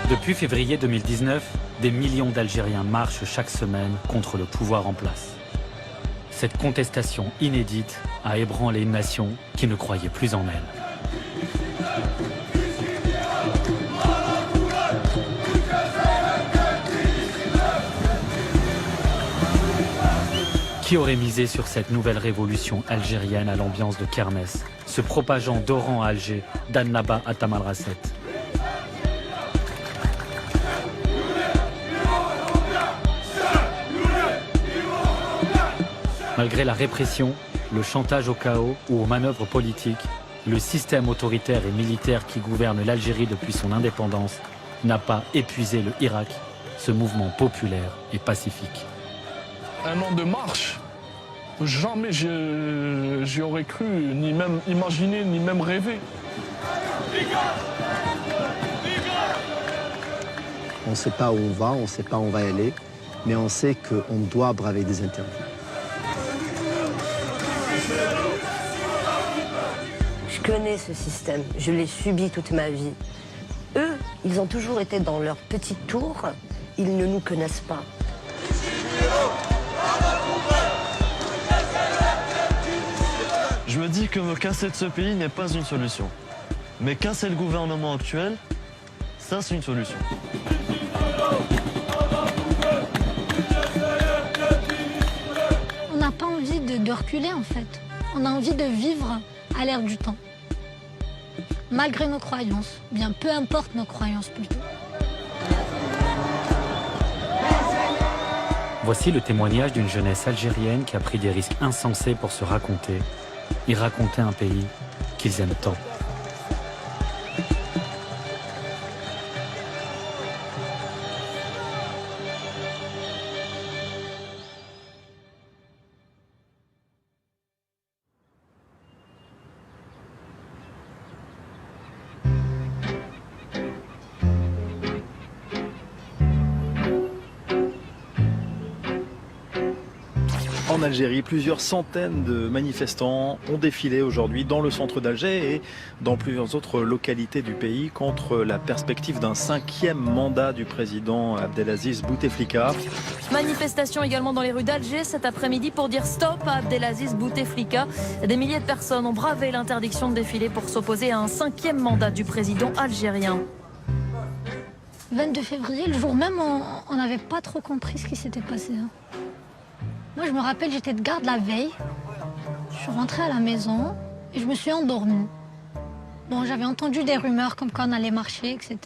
Depuis février 2019, des millions d'Algériens marchent chaque semaine contre le pouvoir en place. Cette contestation inédite a ébranlé une nation qui ne croyait plus en elle. Qui aurait misé sur cette nouvelle révolution algérienne à l'ambiance de kermesse, se propageant d'Oran à Alger, d'Annaba à Tamanrasset? Malgré la répression, le chantage au chaos ou aux manœuvres politiques, le système autoritaire et militaire qui gouverne l'Algérie depuis son indépendance n'a pas épuisé le Irak, ce mouvement populaire et pacifique. Un an de marche, jamais j'y aurais cru, ni même imaginé, ni même rêvé. On ne sait pas où on va, on ne sait pas où on va aller, mais on sait qu'on doit braver des interdits. Je connais ce système, je l'ai subi toute ma vie. Eux, ils ont toujours été dans leur petite tour, ils ne nous connaissent pas. Je me dis que me casser de ce pays n'est pas une solution. Mais casser le gouvernement actuel, ça c'est une solution. On n'a pas envie de reculer en fait. On a envie de vivre à l'ère du temps. Malgré nos croyances, bien peu importe nos croyances plutôt. Voici le témoignage d'une jeunesse algérienne qui a pris des risques insensés pour se raconter et raconter un pays qu'ils aiment tant. En Algérie, plusieurs centaines de manifestants ont défilé aujourd'hui dans le centre d'Alger et dans plusieurs autres localités du pays contre la perspective d'un 5e mandat du président Abdelaziz Bouteflika. Manifestation également dans les rues d'Alger cet après-midi pour dire stop à Abdelaziz Bouteflika. Des milliers de personnes ont bravé l'interdiction de défiler pour s'opposer à un 5e mandat du président algérien. 22 février, le jour même, on n'avait pas trop compris ce qui s'était passé. Moi, je me rappelle, j'étais de garde la veille. Je suis rentrée à la maison et je me suis endormie. Bon, j'avais entendu des rumeurs comme quoi on allait marcher, etc.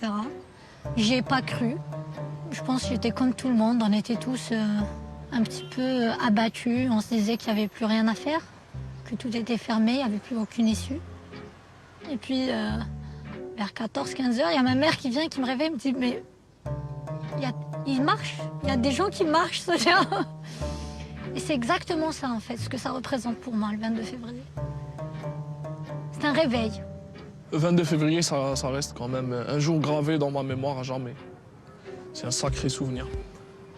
J'y ai pas cru. Je pense que j'étais comme tout le monde. On était tous un petit peu abattus. On se disait qu'il n'y avait plus rien à faire, que tout était fermé, il n'y avait plus aucune issue. Et puis, vers 14-15 heures, il y a ma mère qui vient, qui me réveille, me dit « Mais il marche, il y a des gens qui marchent, Sonia !» Et c'est exactement ça, en fait, ce que ça représente pour moi, le 22 février. C'est un réveil. Le 22 février, ça reste quand même un jour gravé dans ma mémoire à jamais. C'est un sacré souvenir.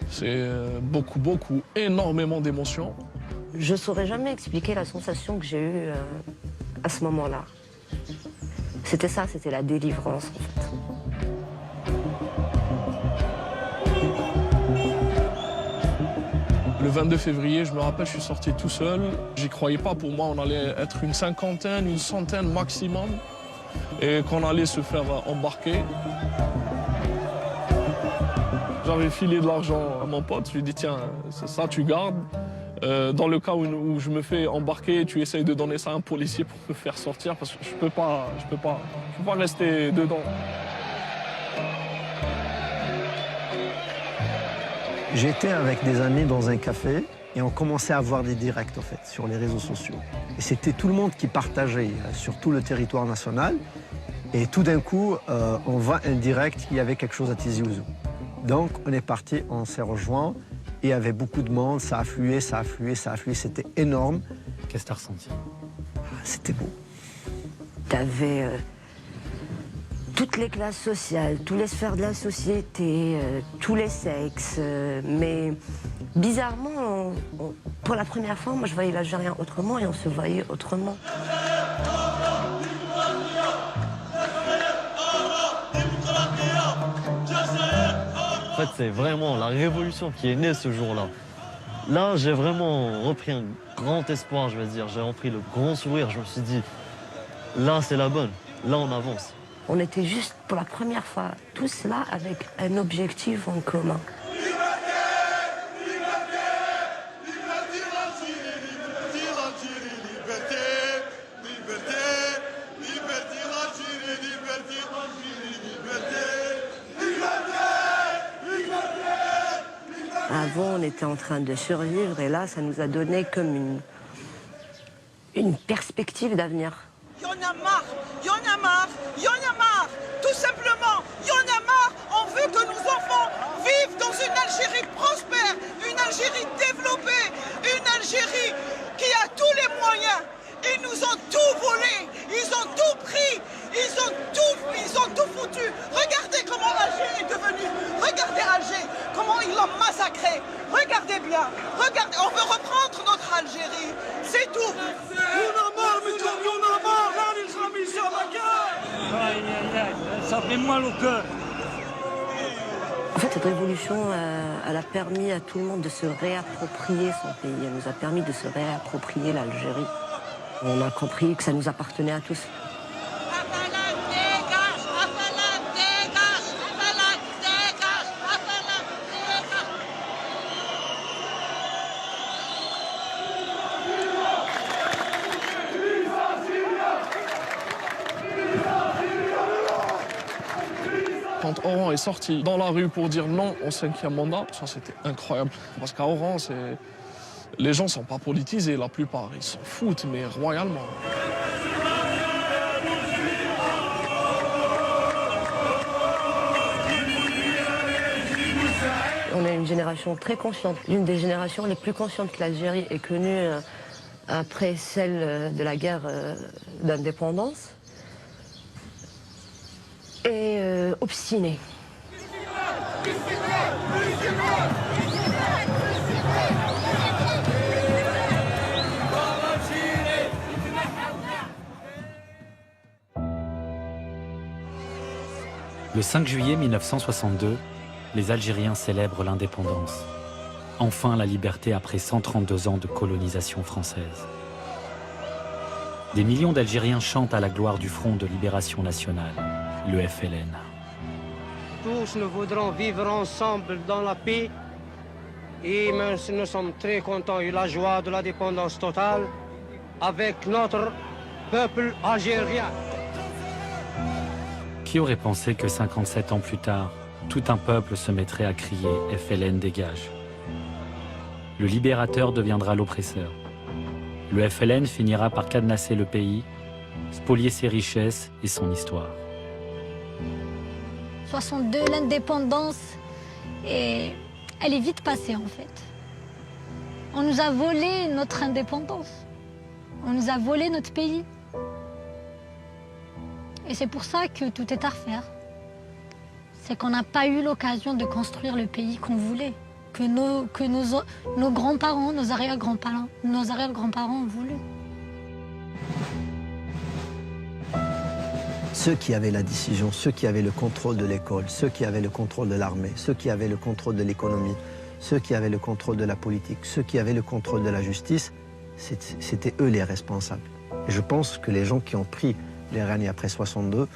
C'est beaucoup, énormément d'émotions. Je ne saurais jamais expliquer la sensation que j'ai eue à ce moment-là. C'était ça, c'était la délivrance, en fait. Le 22 février, je me rappelle, je suis sorti tout seul. J'y croyais pas. Pour moi, on allait être une cinquantaine, une centaine maximum. Et qu'on allait se faire embarquer. J'avais filé de l'argent à mon pote. Je lui ai dit, tiens, ça, tu gardes. Dans le cas où je me fais embarquer, tu essayes de donner ça à un policier pour me faire sortir. Parce que je peux pas rester dedans. J'étais avec des amis dans un café et on commençait à avoir des directs en fait, sur les réseaux sociaux. Et c'était tout le monde qui partageait sur tout le territoire national. Et tout d'un coup, on voit un direct, il y avait quelque chose à Tizi Ouzou. Donc on est parti, on s'est rejoints et il y avait beaucoup de monde, ça affluait, c'était énorme. Qu'est-ce que tu as ressenti? C'était beau. T'avais toutes les classes sociales, toutes les sphères de la société, tous les sexes, mais bizarrement, pour la première fois, moi je voyais l'Algérien autrement et on se voyait autrement. En fait, c'est vraiment la révolution qui est née ce jour-là. Là, j'ai vraiment repris un grand espoir, je vais dire. J'ai repris le grand sourire. Je me suis dit, là, c'est la bonne. Là, on avance. On était juste pour la première fois tous là avec un objectif en commun. Avant, on était en train de survivre et là, ça nous a donné comme une perspective d'avenir. Il y en a marre, il y en a marre, il y en a marre, tout simplement, il y en a marre. On veut que nos enfants vivent dans une Algérie prospère, une Algérie développée, une Algérie qui a tous les moyens. Ils nous ont tout volé, ils ont tout pris, ils ont tout foutu. Regardez comment Alger est devenu, regardez Alger, comment ils l'ont massacré. Regardez bien, regardez, on veut reprendre notre Algérie, c'est tout. Ça fait mal au cœur. En fait, cette révolution, elle a permis à tout le monde de se réapproprier son pays. Elle nous a permis de se réapproprier l'Algérie. On a compris que ça nous appartenait à tous. Quand Oran est sorti dans la rue pour dire non au 5e mandat, ça c'était incroyable. Parce qu'à Oran, les gens ne sont pas politisés, la plupart. Ils s'en foutent, mais royalement. On est une génération très consciente, l'une des générations les plus conscientes que l'Algérie ait connue après celle de la guerre d'indépendance. Et obstinée. Le 5 juillet 1962, les Algériens célèbrent l'indépendance. Enfin la liberté après 132 ans de colonisation française. Des millions d'Algériens chantent à la gloire du Front de Libération Nationale, le FLN. Tous nous voudrons vivre ensemble dans la paix et nous sommes très contents et la joie de l'indépendance totale avec notre peuple algérien. Qui aurait pensé que 57 ans plus tard, tout un peuple se mettrait à crier « FLN dégage ». Le libérateur deviendra l'oppresseur. Le FLN finira par cadenasser le pays, spolier ses richesses et son histoire. 62, l'indépendance, et elle est vite passée en fait. On nous a volé notre indépendance. On nous a volé notre pays. Et c'est pour ça que tout est à refaire. C'est qu'on n'a pas eu l'occasion de construire le pays qu'on voulait, que nos grands-parents, nos arrière-grands-parents ont voulu. Ceux qui avaient la décision, ceux qui avaient le contrôle de l'école, ceux qui avaient le contrôle de l'armée, ceux qui avaient le contrôle de l'économie, ceux qui avaient le contrôle de la politique, ceux qui avaient le contrôle de la justice, c'était eux les responsables. Et je pense que les gens qui ont pris les rênes après 62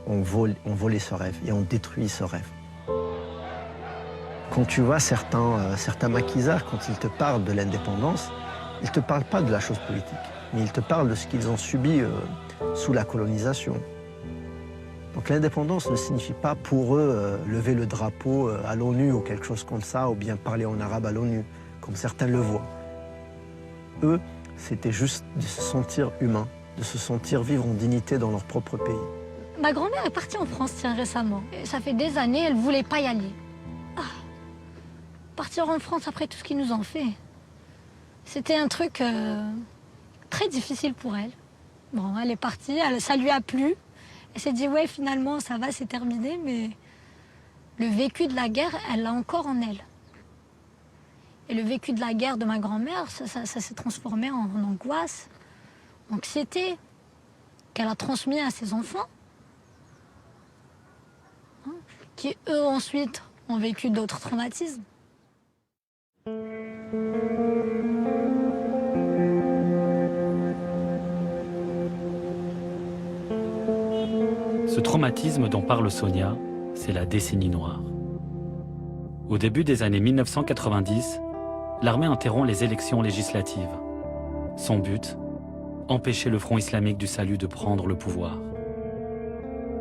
ont volé ce rêve et ont détruit ce rêve. Quand tu vois certains maquisards, quand ils te parlent de l'indépendance, ils ne te parlent pas de la chose politique, mais ils te parlent de ce qu'ils ont subi sous la colonisation. Donc l'indépendance ne signifie pas pour eux lever le drapeau à l'ONU ou quelque chose comme ça, ou bien parler en arabe à l'ONU, comme certains le voient. Eux, c'était juste de se sentir humain, de se sentir vivre en dignité dans leur propre pays. Ma grand-mère est partie en France récemment. Et ça fait des années, elle ne voulait pas y aller. Partir en France après tout ce qu'ils nous ont fait, c'était un truc très difficile pour elle. Bon, elle est partie, ça lui a plu. Elle s'est dit, ouais, finalement, ça va, c'est terminé, mais le vécu de la guerre, elle l'a encore en elle. Et le vécu de la guerre de ma grand-mère, ça s'est transformé en angoisse, anxiété, qu'elle a transmis à ses enfants, hein, qui, eux, ensuite, ont vécu d'autres traumatismes. Ce traumatisme dont parle Sonia, c'est la décennie noire. Au début des années 1990, l'armée interrompt les élections législatives. Son but, empêcher le Front islamique du salut de prendre le pouvoir.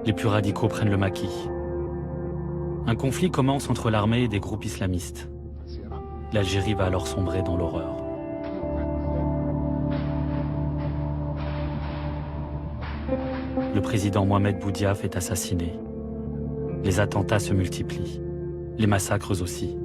Les plus radicaux prennent le maquis. Un conflit commence entre l'armée et des groupes islamistes. L'Algérie va alors sombrer dans l'horreur. Le président Mohamed Boudiaf est assassiné. Les attentats se multiplient, les massacres aussi.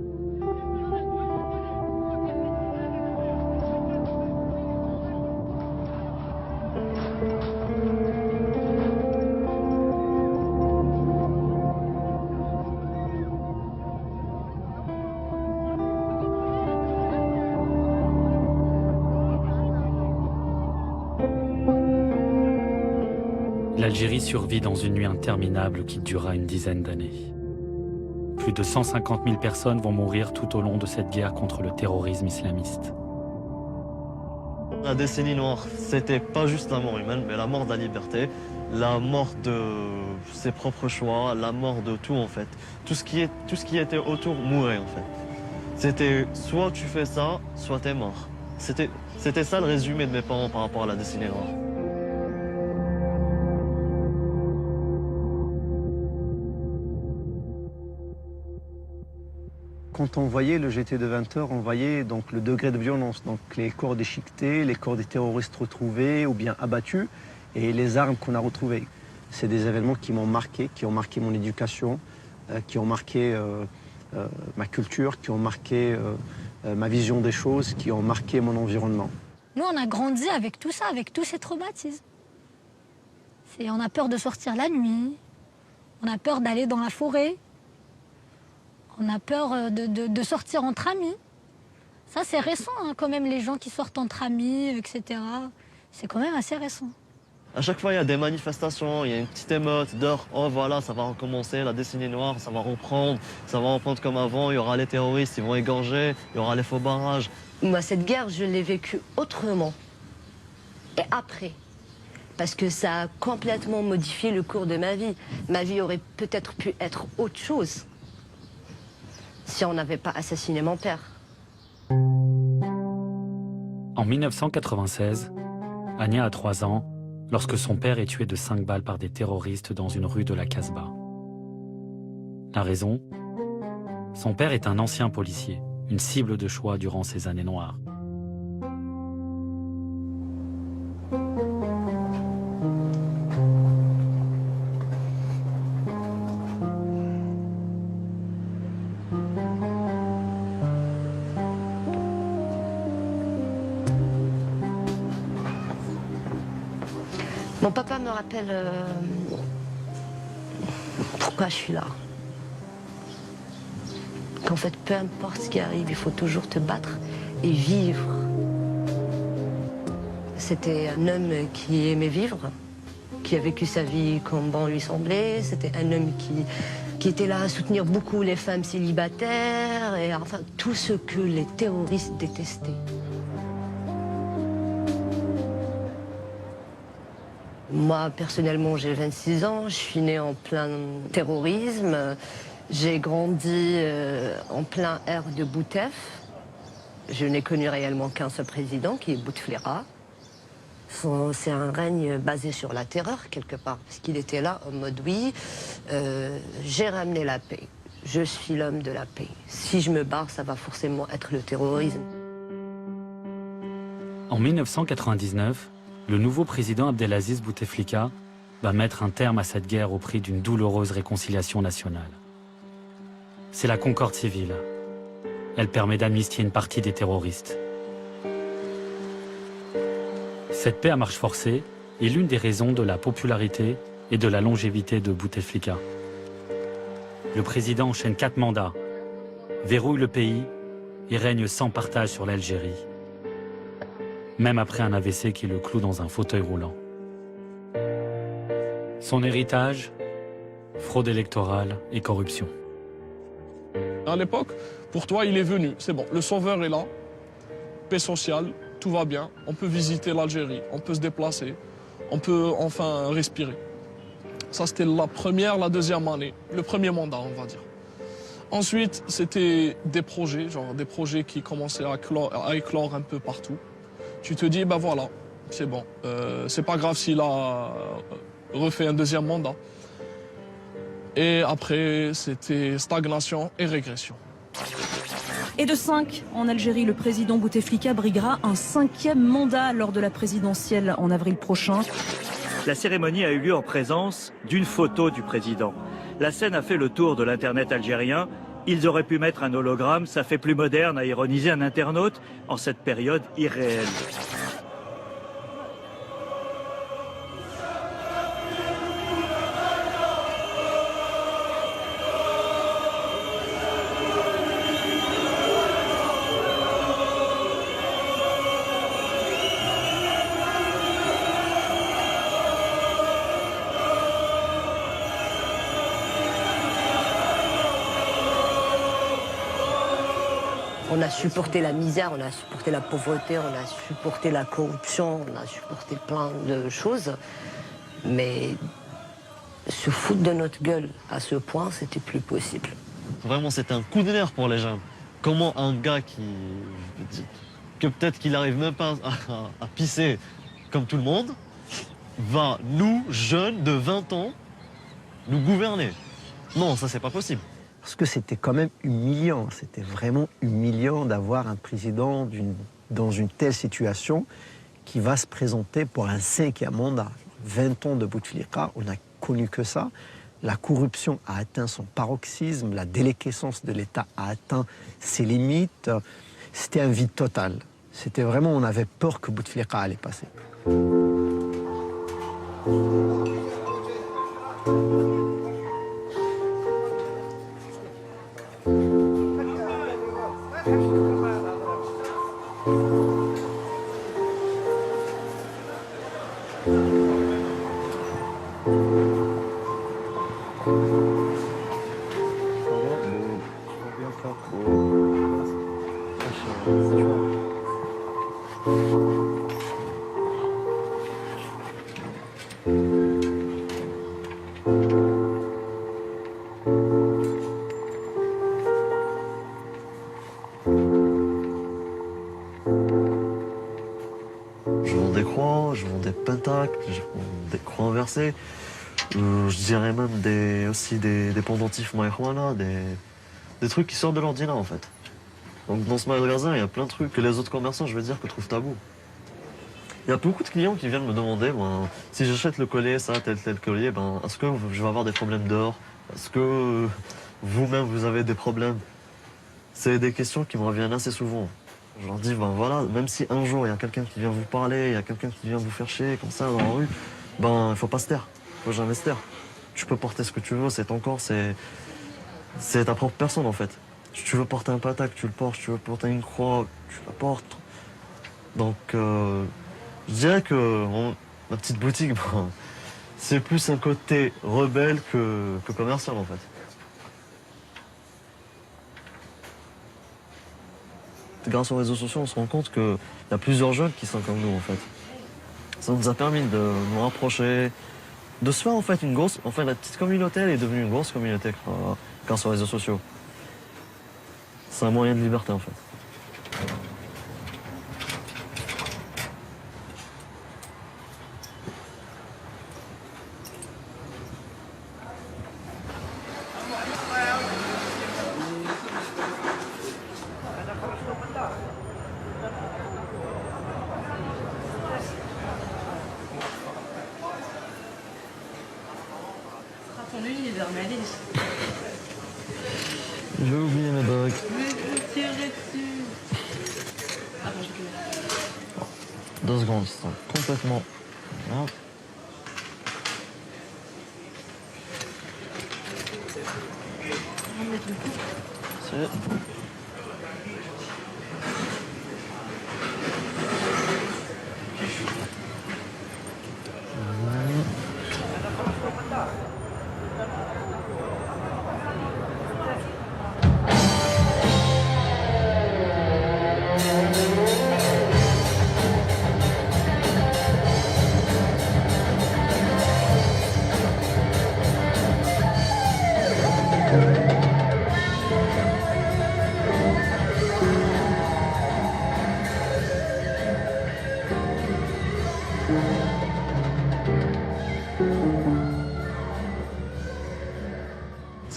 L'Algérie survit dans une nuit interminable qui durera une dizaine d'années. Plus de 150 000 personnes vont mourir tout au long de cette guerre contre le terrorisme islamiste. La décennie noire, c'était pas juste la mort humaine, mais la mort de la liberté, la mort de ses propres choix, la mort de tout en fait. Tout ce qui était autour mourait en fait. C'était soit tu fais ça, soit t'es mort. C'était ça le résumé de mes parents par rapport à la décennie noire. Quand on voyait le GT de 20 heures, on voyait donc le degré de violence, donc les corps déchiquetés, les corps des terroristes retrouvés ou bien abattus et les armes qu'on a retrouvées. C'est des événements qui m'ont marqué, qui ont marqué mon éducation, qui ont marqué ma culture, qui ont marqué ma vision des choses, qui ont marqué mon environnement. Nous, on a grandi avec tout ça, avec tous ces traumatismes. On a peur de sortir la nuit, on a peur d'aller dans la forêt. On a peur de sortir entre amis. Ça, c'est récent, hein, quand même, les gens qui sortent entre amis, etc. C'est quand même assez récent. À chaque fois, il y a des manifestations, il y a une petite émeute d'heure. Oh voilà, ça va recommencer, la décennie noire, ça va reprendre comme avant. Il y aura les terroristes, ils vont égorger, il y aura les faux barrages. Moi, cette guerre, je l'ai vécue autrement. Et après. Parce que ça a complètement modifié le cours de ma vie. Ma vie aurait peut-être pu être autre chose si on n'avait pas assassiné mon père. En 1996, Ania a 3 ans lorsque son père est tué de 5 balles par des terroristes dans une rue de la Casbah. La raison ? Son père est un ancien policier, une cible de choix durant ces années noires. Mon papa me rappelle pourquoi je suis là. Qu'en fait, peu importe ce qui arrive, il faut toujours te battre et vivre. C'était un homme qui aimait vivre, qui a vécu sa vie comme bon lui semblait. C'était un homme qui était là à soutenir beaucoup les femmes célibataires et enfin tout ce que les terroristes détestaient. Moi, personnellement, j'ai 26 ans, je suis née en plein terrorisme. J'ai grandi en plein air de Boutef. Je n'ai connu réellement qu'un seul président, qui est Bouteflika. C'est un règne basé sur la terreur, quelque part, parce qu'il était là en mode oui, j'ai ramené la paix. Je suis l'homme de la paix. Si je me barre, ça va forcément être le terrorisme. En 1999, le nouveau président Abdelaziz Bouteflika va mettre un terme à cette guerre au prix d'une douloureuse réconciliation nationale. C'est la concorde civile. Elle permet d'amnistier une partie des terroristes. Cette paix à marche forcée est l'une des raisons de la popularité et de la longévité de Bouteflika. Le président enchaîne 4 mandats, verrouille le pays et règne sans partage sur l'Algérie, même après un AVC qui le cloue dans un fauteuil roulant. Son héritage, fraude électorale et corruption. À l'époque, pour toi, il est venu. C'est bon, le sauveur est là, paix sociale, tout va bien. On peut visiter l'Algérie, on peut se déplacer, on peut enfin respirer. Ça, c'était la première, la deuxième année, le premier mandat, on va dire. Ensuite, c'était des projets, genre des projets qui commençaient à éclore un peu partout. Tu te dis, ben voilà, c'est bon, c'est pas grave s'il a refait un deuxième mandat. Et après, c'était stagnation et régression. Et de 5, en Algérie, le président Bouteflika briguera un 5e mandat lors de la présidentielle en avril prochain. La cérémonie a eu lieu en présence d'une photo du président. La scène a fait le tour de l'internet algérien. Ils auraient pu mettre un hologramme, ça fait plus moderne, a ironisé un internaute en cette période irréelle. On a supporté la misère, on a supporté la pauvreté, on a supporté la corruption, on a supporté plein de choses. Mais se foutre de notre gueule à ce point, c'était plus possible. Vraiment, c'était un coup de nerf pour les jeunes. Comment un gars que peut-être qu'il n'arrive même pas à pisser comme tout le monde, va, nous, jeunes de 20 ans, nous gouverner? Non, ça, c'est pas possible. Parce que c'était quand même humiliant, c'était vraiment humiliant d'avoir un président dans une telle situation qui va se présenter pour un 5e mandat. 20 ans de Bouteflika, on n'a connu que ça. La corruption a atteint son paroxysme, la déliquescence de l'État a atteint ses limites. C'était un vide total. C'était vraiment, on avait peur que Bouteflika allait passer. Je vends des pentacles, je vends des croix inversées. Je dirais même aussi des pendentifs marijuana, des trucs qui sortent de l'ordinaire en fait. Donc dans ce magasin, il y a plein de trucs que les autres commerçants, je veux dire, que trouvent tabou. Il y a beaucoup de clients qui viennent me demander, si j'achète le collier, ça, tel collier, est-ce que je vais avoir des problèmes d'or? Est-ce que vous-même, vous avez des problèmes? C'est des questions qui me reviennent assez souvent. Je leur dis, voilà, même si un jour il y a quelqu'un qui vient vous parler, il y a quelqu'un qui vient vous faire chier comme ça dans la rue, il faut pas se taire, il faut jamais se taire. Tu peux porter ce que tu veux, c'est ton corps, c'est ta propre personne en fait. Si tu veux porter un patac, tu le portes, si tu veux porter une croix, tu la portes. Donc je dirais que ma petite boutique, c'est plus un côté rebelle que commercial en fait. Grâce aux réseaux sociaux, on se rend compte qu'il y a plusieurs jeunes qui sont comme nous, en fait. Ça nous a permis de nous rapprocher, de se faire, en fait, la petite communauté, elle est devenue une grosse communauté grâce aux réseaux sociaux. C'est un moyen de liberté, en fait. J'ai oublié mes bagues. Deux secondes, ils sont complètement... Hop. C'est...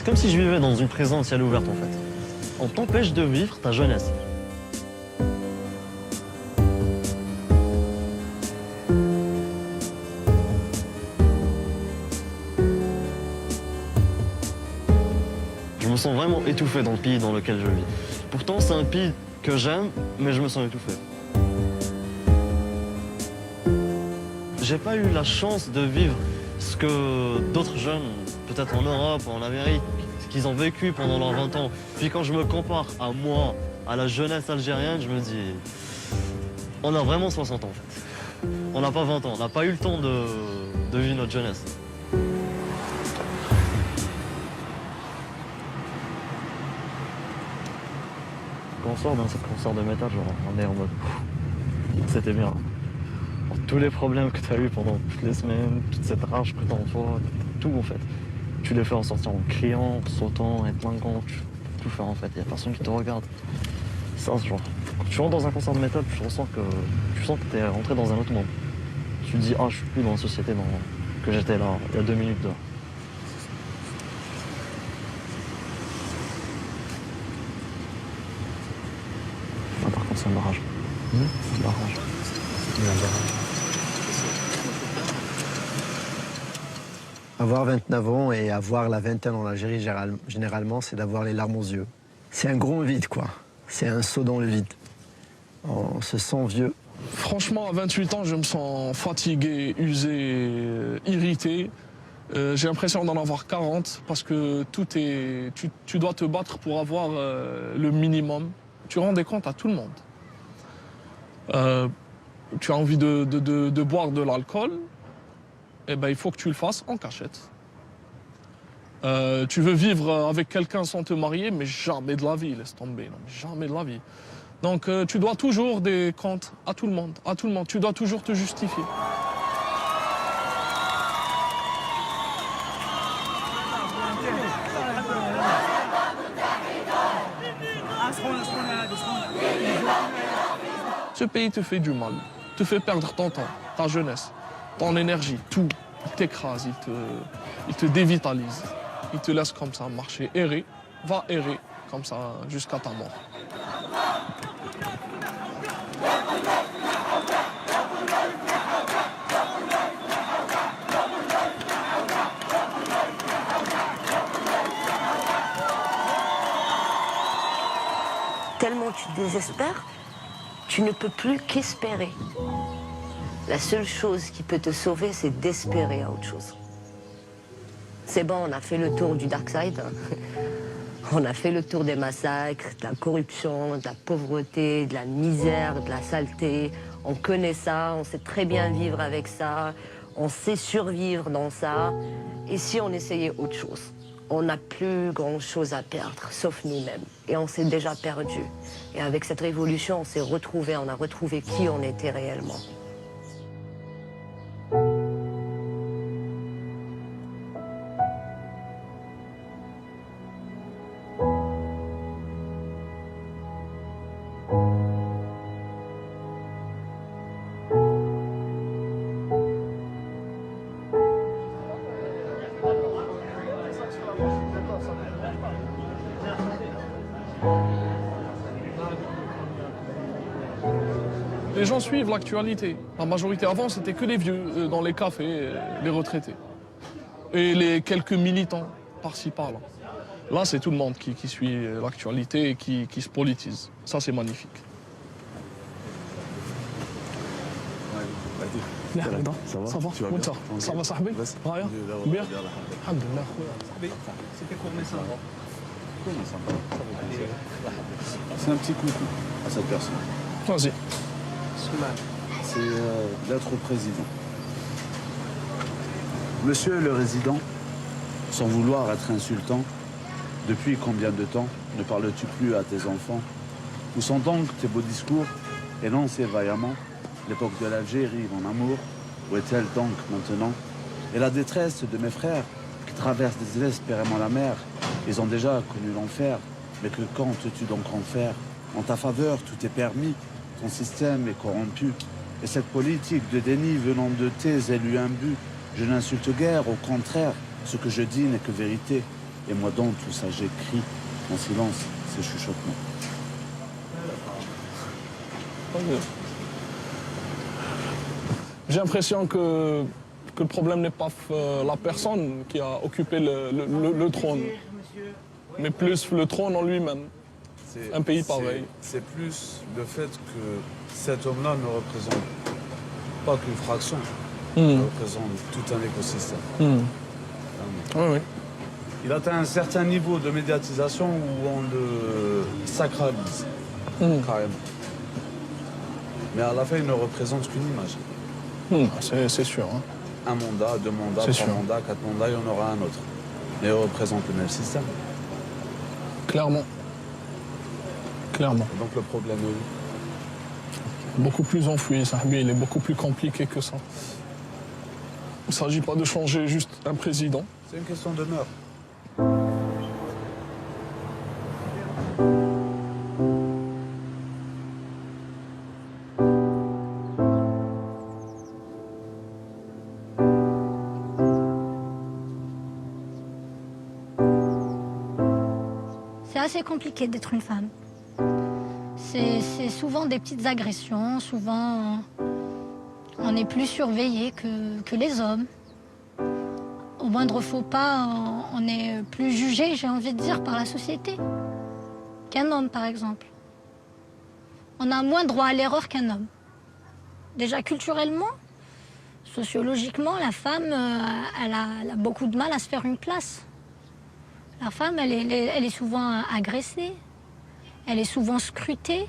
C'est comme si je vivais dans une prison ciel ouvert en fait. On t'empêche de vivre ta jeunesse. Je me sens vraiment étouffé dans le pays dans lequel je vis. Pourtant, c'est un pays que j'aime, mais je me sens étouffé. J'ai pas eu la chance de vivre ce que d'autres jeunes, peut-être en Europe ou en Amérique, qu'ils ont vécu pendant leurs 20 ans. Puis quand je me compare à moi, à la jeunesse algérienne, je me dis, on a vraiment 60 ans en fait. On n'a pas 20 ans, on n'a pas eu le temps de vivre notre jeunesse. Quand on sort d'un concert de métal, genre, on est en mode, c'était bien. Tous les problèmes que tu as eu pendant toutes les semaines, toute cette rage que tu as en toi, tout en fait. Tu les fais en sortant en criant, en sautant, en plingant, tu peux tout faire en fait. Il n'y a personne qui te regarde. Ça, c'est genre, quand tu rentres dans un concert de métal, tu sens que tu es rentré dans un autre monde. Tu te dis, ah, je suis plus dans la société que j'étais là, il y a 2 minutes dehors. Ah, par contre, c'est un barrage. C'est un barrage. Il y a un barrage. Avoir 29 ans et avoir la vingtaine en Algérie, généralement, c'est d'avoir les larmes aux yeux. C'est un grand vide, quoi. C'est un saut dans le vide. On se sent vieux. Franchement, à 28 ans, je me sens fatigué, usé, irrité. J'ai l'impression d'en avoir 40 parce que tu dois te battre pour avoir le minimum. Tu rends des comptes à tout le monde. Tu as envie de boire de l'alcool, eh ben, il faut que tu le fasses en cachette. Tu veux vivre avec quelqu'un sans te marier, mais jamais de la vie, laisse tomber, non, jamais de la vie. Donc tu dois toujours des comptes à tout le monde, tu dois toujours te justifier. Ce pays te fait du mal, te fait perdre ton temps, ta jeunesse, ton énergie, tout. Il t'écrase, il te dévitalise. Il te laisse comme ça marcher, errer, va errer comme ça jusqu'à ta mort. Tellement tu te désespères, tu ne peux plus qu'espérer. La seule chose qui peut te sauver, c'est d'espérer à autre chose. C'est bon, on a fait le tour du dark side. On a fait le tour des massacres, de la corruption, de la pauvreté, de la misère, de la saleté. On connaît ça, on sait très bien vivre avec ça, on sait survivre dans ça. Et si on essayait autre chose? On n'a plus grand-chose à perdre, sauf nous-mêmes. Et on s'est déjà perdu. Et avec cette révolution, on s'est retrouvés, on a retrouvé qui on était réellement. Les gens suivent l'actualité. La majorité avant, c'était que les vieux dans les cafés, les retraités. Et les quelques militants par-ci, par-là. Là, c'est tout le monde qui suit l'actualité et qui se politise. Ça, c'est magnifique. Ça va? Ça va? Ça va, Sahbi? Raya? Bien? Alhamdulillah. C'était combien ça? C'est un petit coucou à cette personne. Vas-y. C'est d'être président. Monsieur le résident, sans vouloir être insultant, depuis combien de temps ne parles-tu plus à tes enfants? Où sont donc tes beaux discours énoncés vaillamment? L'époque de l'Algérie, mon amour, où est-elle donc maintenant? Et la détresse de mes frères qui traversent désespérément la mer, ils ont déjà connu l'enfer, mais que comptes-tu donc en faire? En ta faveur, tout est permis, ton système est corrompu. Et cette politique de déni venant de tes élus imbus, je n'insulte guère, au contraire, ce que je dis n'est que vérité. Et moi dans tout ça, j'écris en silence ces chuchotements. J'ai l'impression que le problème n'est pas la personne qui a occupé le trône, mais plus le trône en lui-même. Un pays pareil. C'est plus le fait que cet homme-là ne représente pas qu'une fraction, il représente tout un écosystème. Oui, oui. Il atteint un certain niveau de médiatisation où on le sacralise, carrément. Mais à la fin, il ne représente qu'une image. C'est sûr. Hein. Un mandat, 2 mandats, 3 mandats, 4 mandats, il y en aura un autre. Mais il représente le même système. Clairement. Clairement. Donc le problème est où? Beaucoup plus enfoui, Sahbi, il est beaucoup plus compliqué que ça. Il ne s'agit pas de changer juste un président. C'est une question de mœurs. C'est assez compliqué d'être une femme. C'est souvent des petites agressions, souvent on est plus surveillé que les hommes. Au moindre faux pas, on est plus jugé, j'ai envie de dire, par la société qu'un homme, par exemple. On a moins droit à l'erreur qu'un homme. Déjà culturellement, sociologiquement, la femme, elle a beaucoup de mal à se faire une place. La femme, elle est souvent agressée, elle est souvent scrutée.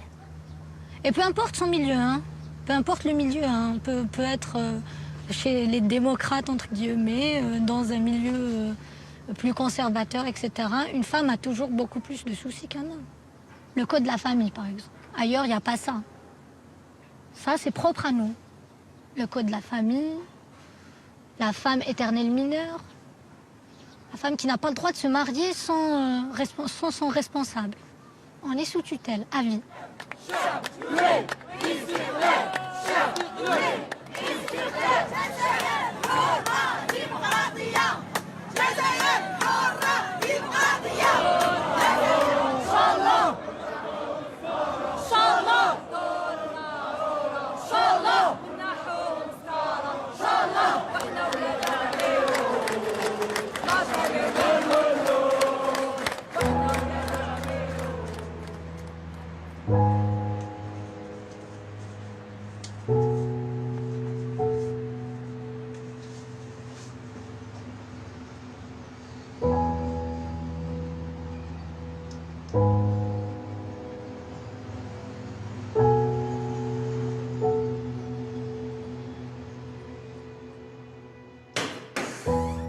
Et peu importe son milieu, hein, peu importe le milieu, hein, on peut être chez les démocrates, entre guillemets, dans un milieu plus conservateur, etc. Une femme a toujours beaucoup plus de soucis qu'un homme. Le code de la famille, par exemple. Ailleurs, il n'y a pas ça. Ça, c'est propre à nous. Le code de la famille, la femme éternelle mineure, la femme qui n'a pas le droit de se marier sans son responsable. On est sous tutelle, à vie.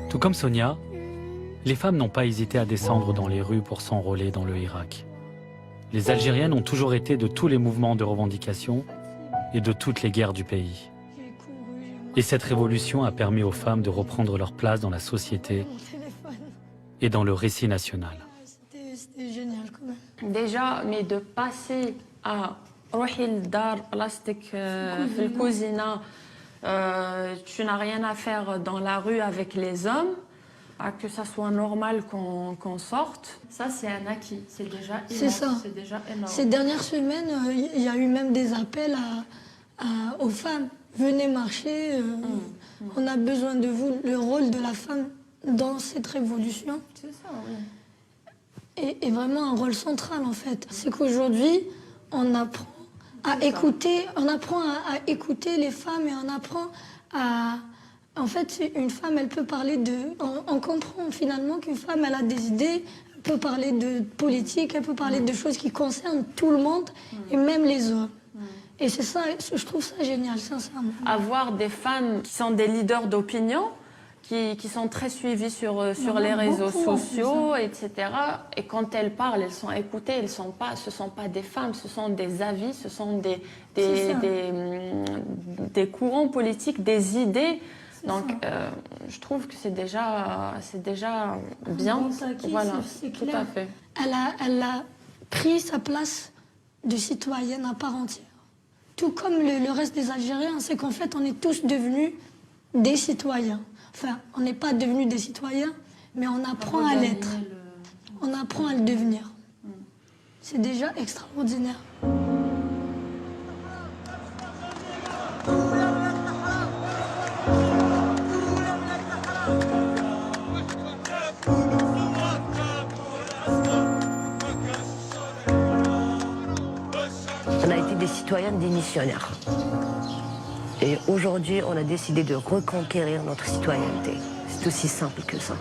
Tout comme Sonia, les femmes n'ont pas hésité à descendre dans les rues pour s'enrôler dans le Irak. Les Algériennes ont toujours été de tous les mouvements de revendication et de toutes les guerres du pays. Et cette révolution a permis aux femmes de reprendre leur place dans la société et dans le récit national. C'était génial quand même. Déjà, mais de passer à روحي للدار بلاصتك في الكوزينة tu n'as rien à faire dans la rue avec les hommes, que ça soit normal qu'on sorte, ça c'est un acquis, c'est déjà énorme. C'est ça. C'est déjà énorme. Ces dernières semaines, il y a eu même des appels aux femmes. Venez marcher, on a besoin de vous, le rôle de la femme dans cette révolution. C'est ça, oui. Et vraiment un rôle central en fait. C'est qu'aujourd'hui, on apprend à écouter, les femmes et on apprend à... En fait, une femme, elle peut parler de... On comprend finalement qu'une femme, elle a des idées, elle peut parler de politique, elle peut parler de choses qui concernent tout le monde et même les hommes. Et c'est ça, je trouve ça génial, sincèrement. Avoir des femmes qui sont des leaders d'opinion, qui sont très suivies sur les réseaux sociaux, etc. Et quand elles parlent, elles sont écoutées. Ce ne sont pas des femmes, ce sont des avis, ce sont des courants politiques, des idées. Donc, je trouve que c'est déjà bien. Voilà, tout à fait. Elle a pris sa place de citoyenne à part entière. Tout comme le reste des Algériens, c'est qu'en fait, on est tous devenus des citoyens. Enfin, on n'est pas devenus des citoyens, Mais on apprend à l'être. On apprend à le devenir. C'est déjà extraordinaire. On a été des citoyennes, des missionnaires. Et aujourd'hui, on a décidé de reconquérir notre citoyenneté. C'est aussi simple que ça.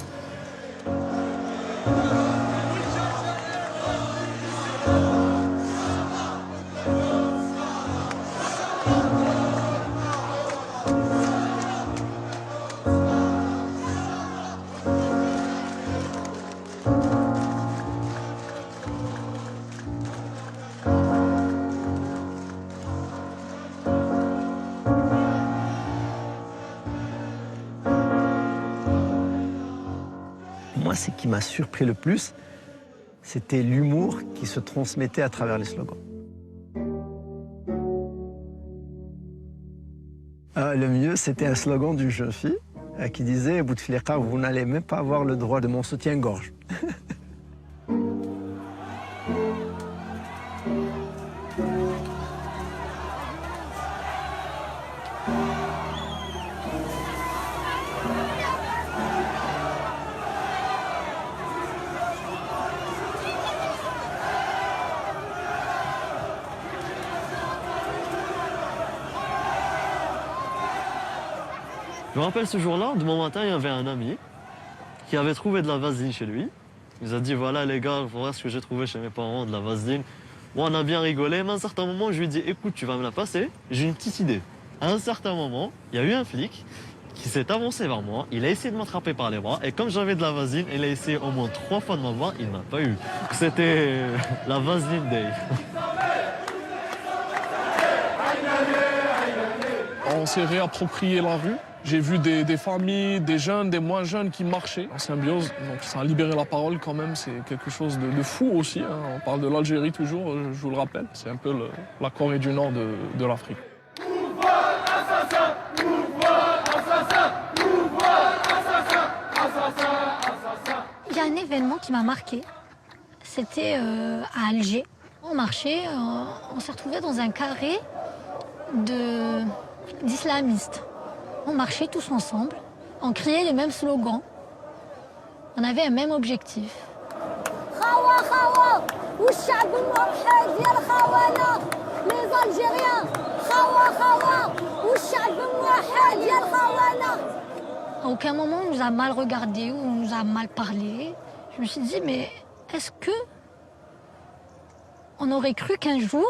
Moi, ce qui m'a surpris le plus, c'était l'humour qui se transmettait à travers les slogans. Le mieux, c'était un slogan d'une jeune fille qui disait « Bouteflika, vous n'allez même pas avoir le droit de mon soutien-gorge ». Je me rappelle ce jour-là, de bon matin, il y avait un ami qui avait trouvé de la vaseline chez lui. Il nous a dit, voilà les gars, voilà ce que j'ai trouvé chez mes parents, de la vaseline. Moi, on a bien rigolé, mais à un certain moment, je lui ai dit, écoute, tu vas me la passer, j'ai une petite idée. À un certain moment, il y a eu un flic qui s'est avancé vers moi, il a essayé de m'attraper par les bras, et comme j'avais de la vaseline, il a essayé au moins 3 fois de m'avoir, il ne m'a pas eu. C'était la vaseline day. On s'est réapproprié la rue. J'ai vu des familles, des jeunes, des moins jeunes qui marchaient en symbiose. Donc ça a libéré la parole quand même, c'est quelque chose de fou aussi. Hein. On parle de l'Algérie toujours, je vous le rappelle. C'est un peu la Corée du Nord de l'Afrique. Il y a un événement qui m'a marqué. C'était à Alger. On marchait, on s'est retrouvés dans un carré d'islamistes. On marchait tous ensemble, on criait les mêmes slogans, on avait un même objectif. Les Algériens, À aucun moment on nous a mal regardés ou on nous a mal parlé. Je me suis dit, mais est-ce que on aurait cru qu'un jour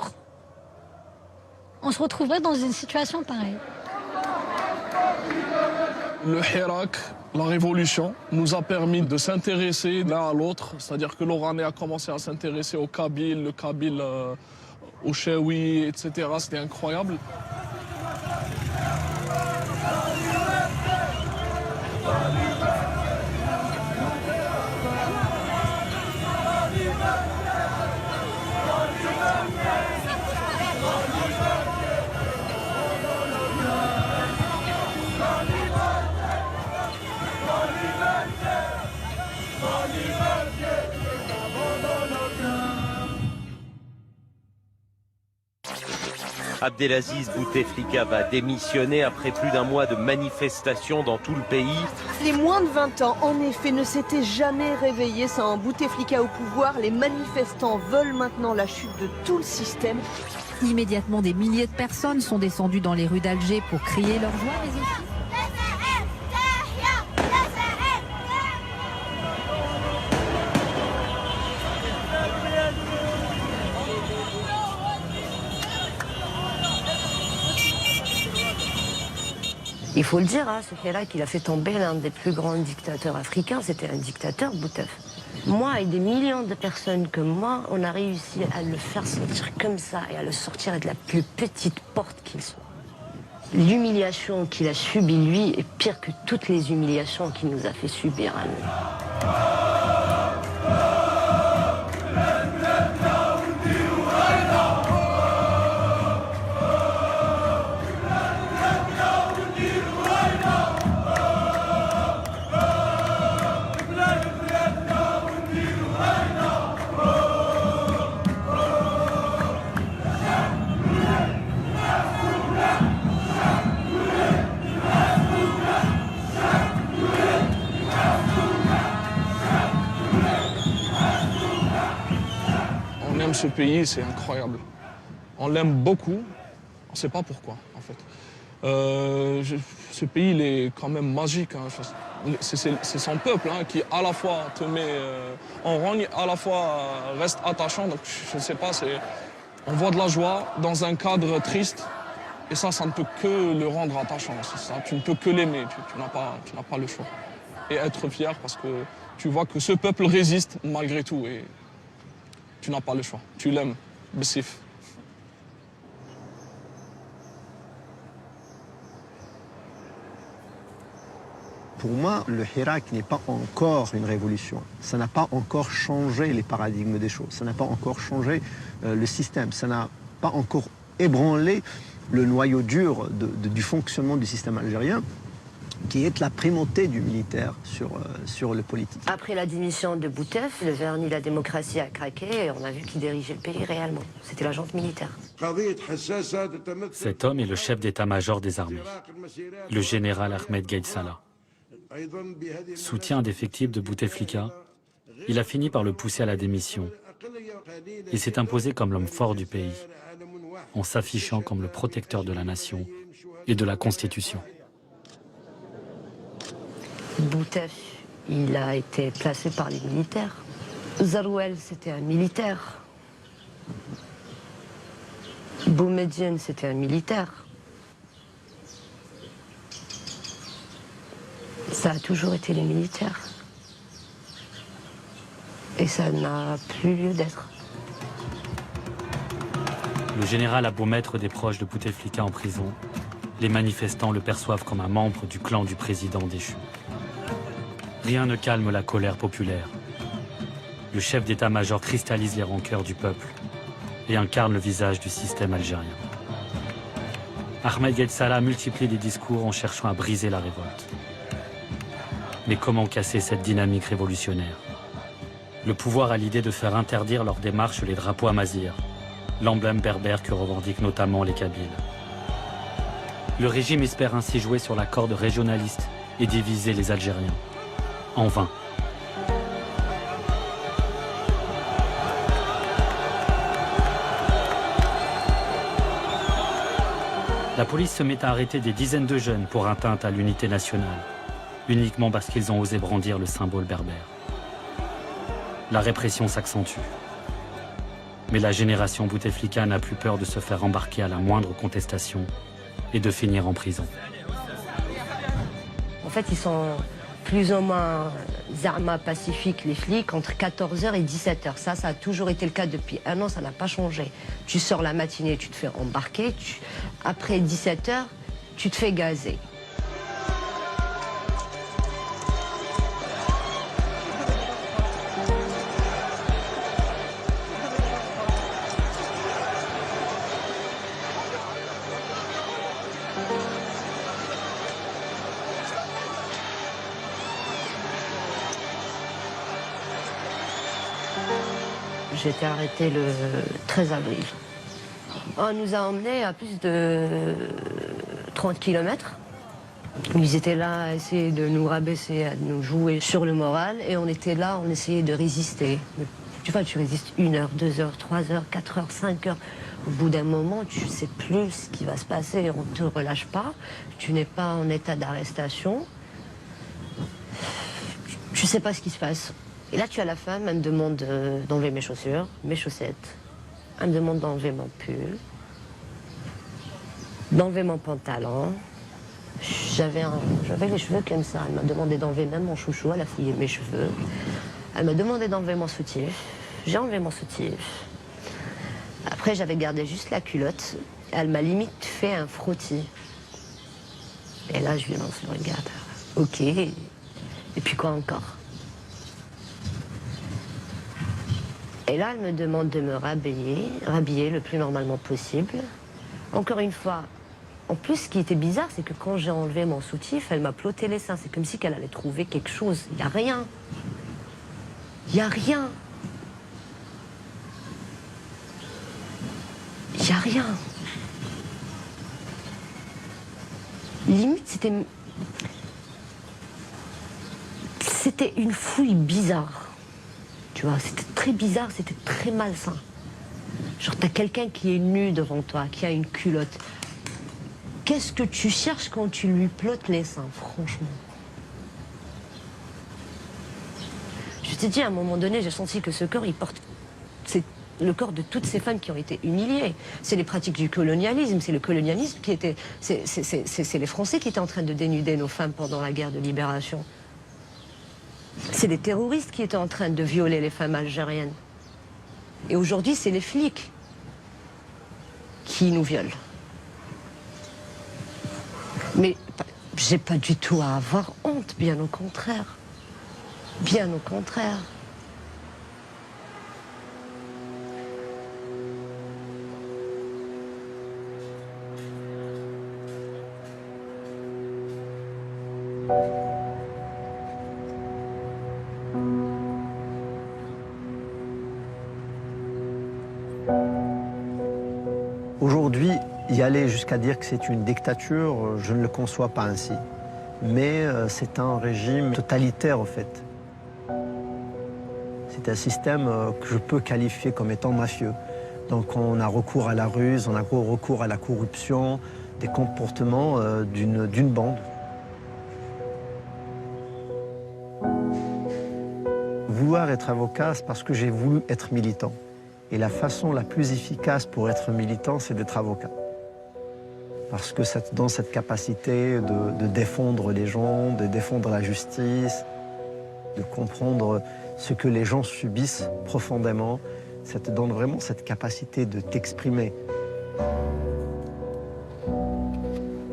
on se retrouverait dans une situation pareille? Le Hirak, la révolution, nous a permis de s'intéresser l'un à l'autre. C'est-à-dire que l'Oranais a commencé à s'intéresser au Kabyle, le Kabyle au Chewi, etc. C'était incroyable. Abdelaziz Bouteflika va démissionner après plus d'un mois de manifestations dans tout le pays. Les moins de 20 ans, en effet, ne s'étaient jamais réveillés sans Bouteflika au pouvoir. Les manifestants veulent maintenant la chute de tout le système. Immédiatement, des milliers de personnes sont descendues dans les rues d'Alger pour crier leur joie, mais aussi... Il faut le dire, hein, ce Hirak, il a fait tomber l'un des plus grands dictateurs africains. C'était un dictateur, Boutef. Moi et des millions de personnes comme moi, on a réussi à le faire sortir comme ça et à le sortir de la plus petite porte qu'il soit. L'humiliation qu'il a subie, lui, est pire que toutes les humiliations qu'il nous a fait subir à nous. ce pays, c'est incroyable. On l'aime beaucoup, on ne sait pas pourquoi, en fait. Ce pays, il est quand même magique. Hein. C'est son peuple hein, qui, à la fois, te met en rogne, à la fois reste attachant. Donc, je ne sais pas, on voit de la joie dans un cadre triste. Et ça ne peut que le rendre attachant. Ça. Tu ne peux que l'aimer, tu n'as pas le choix. Et être fier parce que tu vois que ce peuple résiste malgré tout. Et tu n'as pas le choix. Tu l'aimes. Bessif. Pour moi, le Hirak n'est pas encore une révolution. Ça n'a pas encore changé les paradigmes des choses. Ça n'a pas encore changé le système. Ça n'a pas encore ébranlé le noyau dur du fonctionnement du système algérien, qui est la primauté du militaire sur le politique. Après la démission de Boutef, le vernis de la démocratie a craqué et on a vu qui dirigeait le pays réellement. C'était la junte militaire. Cet homme est le chef d'état-major des armées, le général Ahmed Gaïd Salah. Soutien indéfectible de Bouteflika, il a fini par le pousser à la démission. Il s'est imposé comme l'homme fort du pays, en s'affichant comme le protecteur de la nation et de la Constitution. Boutef, il a été placé par les militaires. Zarouel, c'était un militaire. Boumediene, c'était un militaire. Ça a toujours été les militaires. Et ça n'a plus lieu d'être. Le général a beau mettre des proches de Bouteflika en prison, les manifestants le perçoivent comme un membre du clan du président déchu. Rien ne calme la colère populaire. Le chef d'état-major cristallise les rancœurs du peuple et incarne le visage du système algérien. Ahmed Gaïd Salah multiplie les discours en cherchant à briser la révolte. Mais comment casser cette dynamique révolutionnaire? Le pouvoir a l'idée de faire interdire leurs démarches les drapeaux amazirs, l'emblème berbère que revendiquent notamment les Kabyles. Le régime espère ainsi jouer sur la corde régionaliste et diviser les Algériens. En vain. La police se met à arrêter des dizaines de jeunes pour atteinte à l'unité nationale, uniquement parce qu'ils ont osé brandir le symbole berbère. La répression s'accentue. Mais la génération Bouteflika n'a plus peur de se faire embarquer à la moindre contestation et de finir en prison. En fait, ils sont plus ou moins zarma pacifiques, les flics, entre 14h et 17h. Ça a toujours été le cas depuis un an, ça n'a pas changé. Tu sors la matinée, tu te fais embarquer. Après 17h, tu te fais gazer. J'ai été arrêtée le 13 avril. On nous a emmenés à plus de 30 km. Ils étaient là à essayer de nous rabaisser, à nous jouer sur le moral. Et on était là, on essayait de résister. Tu vois, tu résistes 1 heure, 2 heures, 3 heures, 4 heures, 5 heures. Au bout d'un moment, tu ne sais plus ce qui va se passer. On ne te relâche pas. Tu n'es pas en état d'arrestation. Tu ne sais pas ce qui se passe. Et là, tu as la femme, elle me demande d'enlever mes chaussures, mes chaussettes. Elle me demande d'enlever mon pull, d'enlever mon pantalon. J'avais les cheveux comme ça. Elle m'a demandé d'enlever même mon chouchou, elle a fouillé mes cheveux. Elle m'a demandé d'enlever mon soutif. J'ai enlevé mon soutif. Après, j'avais gardé juste la culotte. Elle m'a limite fait un frottis. Et là, je lui lance le regard. Ok. Et puis quoi encore? Et là, elle me demande de me rhabiller le plus normalement possible. Encore une fois, en plus, ce qui était bizarre, c'est que quand j'ai enlevé mon soutif, elle m'a ploté les seins. C'est comme si qu'elle allait trouver quelque chose. Il n'y a rien. Il n'y a rien. Il n'y a rien. Limite, c'était une fouille bizarre. Tu vois, c'était très bizarre, c'était très malsain. Genre, t'as quelqu'un qui est nu devant toi, qui a une culotte. Qu'est-ce que tu cherches quand tu lui plottes les seins, franchement? Je t'ai dit, à un moment donné, j'ai senti que ce corps, il porte... C'est le corps de toutes ces femmes qui ont été humiliées. C'est les pratiques du colonialisme, c'est le colonialisme qui était... C'est les Français qui étaient en train de dénuder nos femmes pendant la guerre de libération. C'est les terroristes qui étaient en train de violer les femmes algériennes. Et aujourd'hui, c'est les flics qui nous violent. Mais j'ai pas du tout à avoir honte, bien au contraire. Bien au contraire. Aujourd'hui, y aller jusqu'à dire que c'est une dictature, je ne le conçois pas ainsi. Mais c'est un régime totalitaire, en fait. C'est un système que je peux qualifier comme étant mafieux. Donc on a recours à la ruse, on a recours à la corruption, des comportements d'une bande. Vouloir être avocat, c'est parce que j'ai voulu être militant. Et la façon la plus efficace pour être militant, c'est d'être avocat. Parce que ça te donne cette capacité de défendre les gens, de défendre la justice, de comprendre ce que les gens subissent profondément. Ça te donne vraiment cette capacité de t'exprimer.